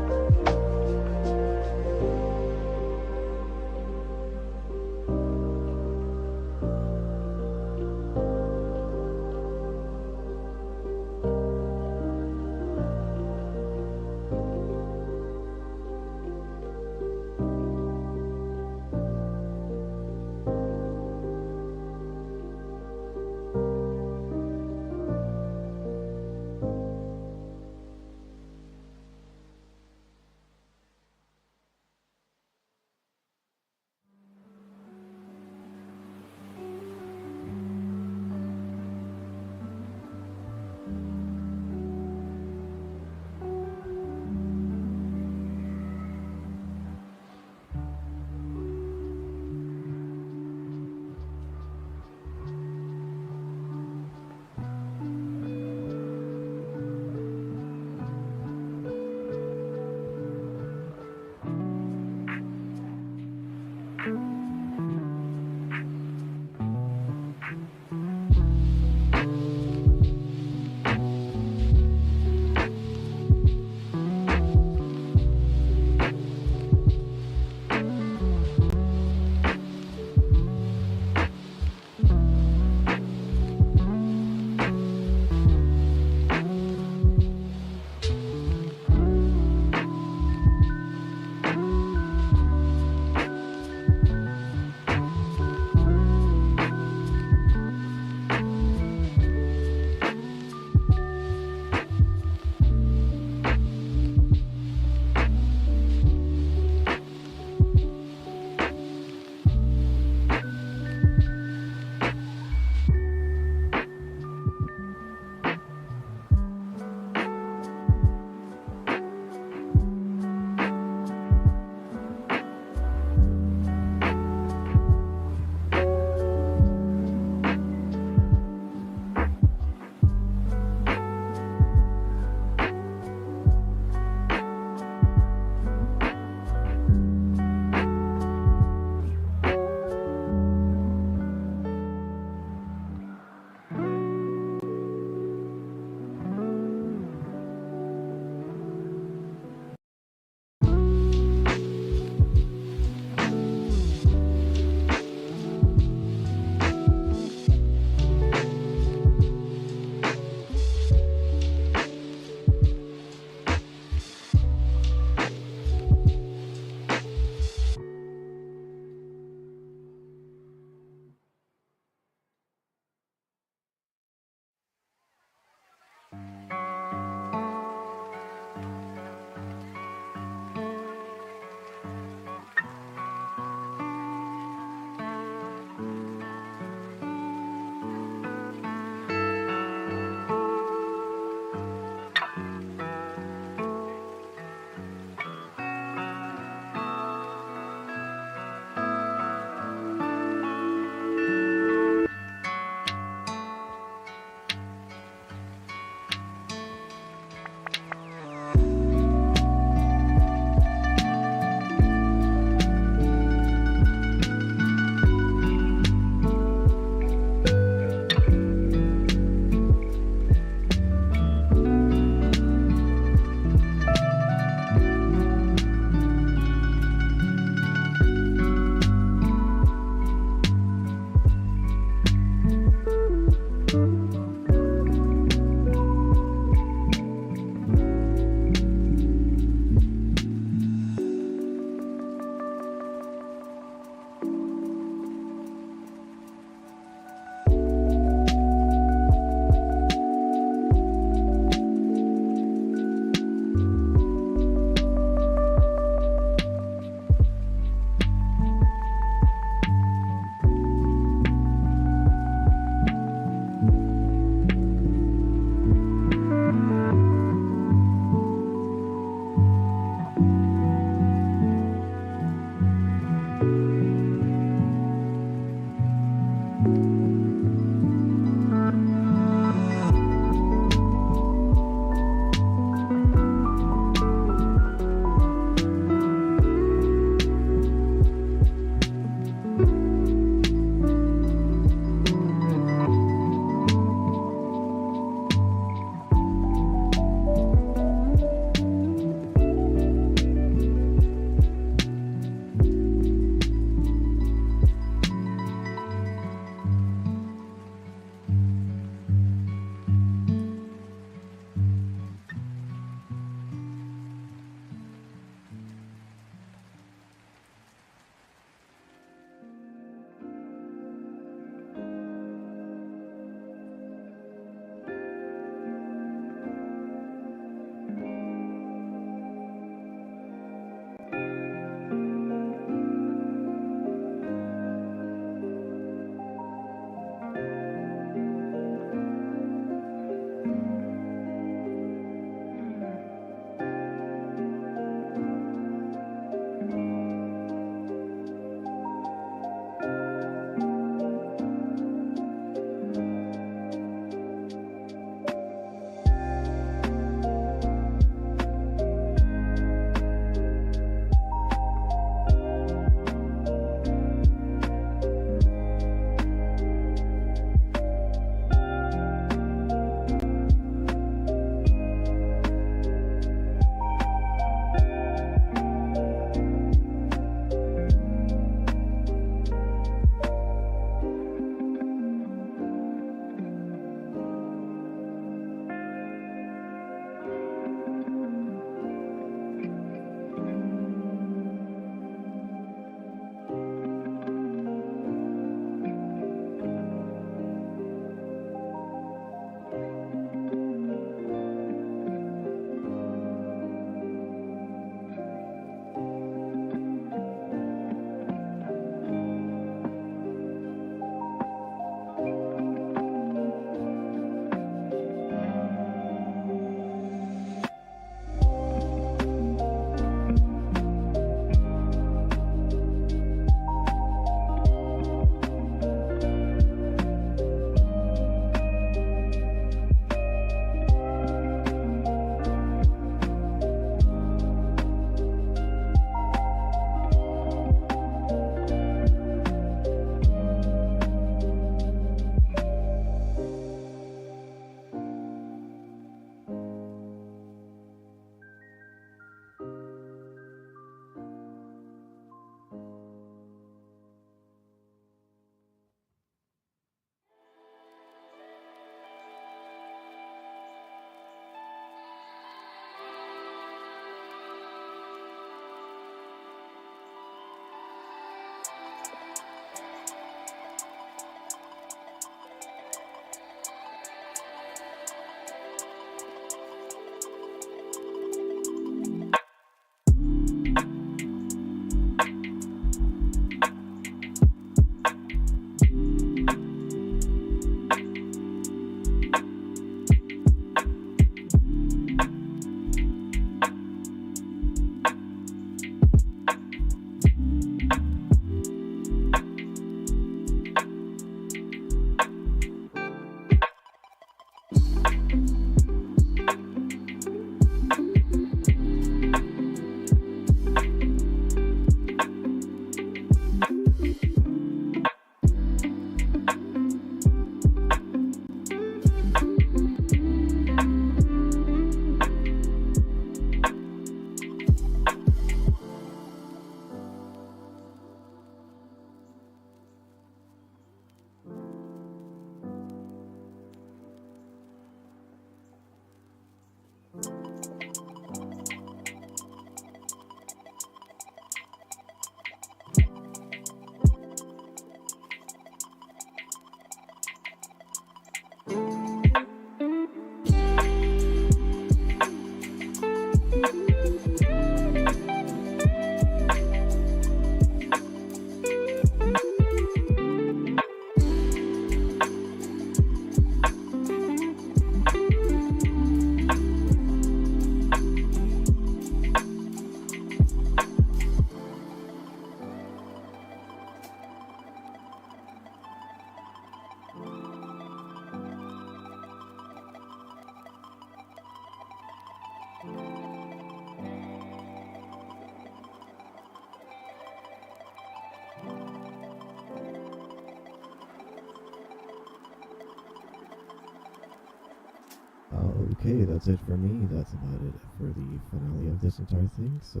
Okay, that's it for me. That's about it for the finale of this entire thing. So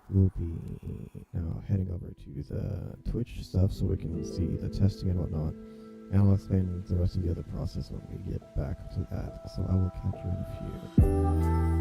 we'll be now heading over to the Twitch stuff so we can see the testing and whatnot. And I'll explain the rest of the other process when we get back to that. So I will catch you in a few.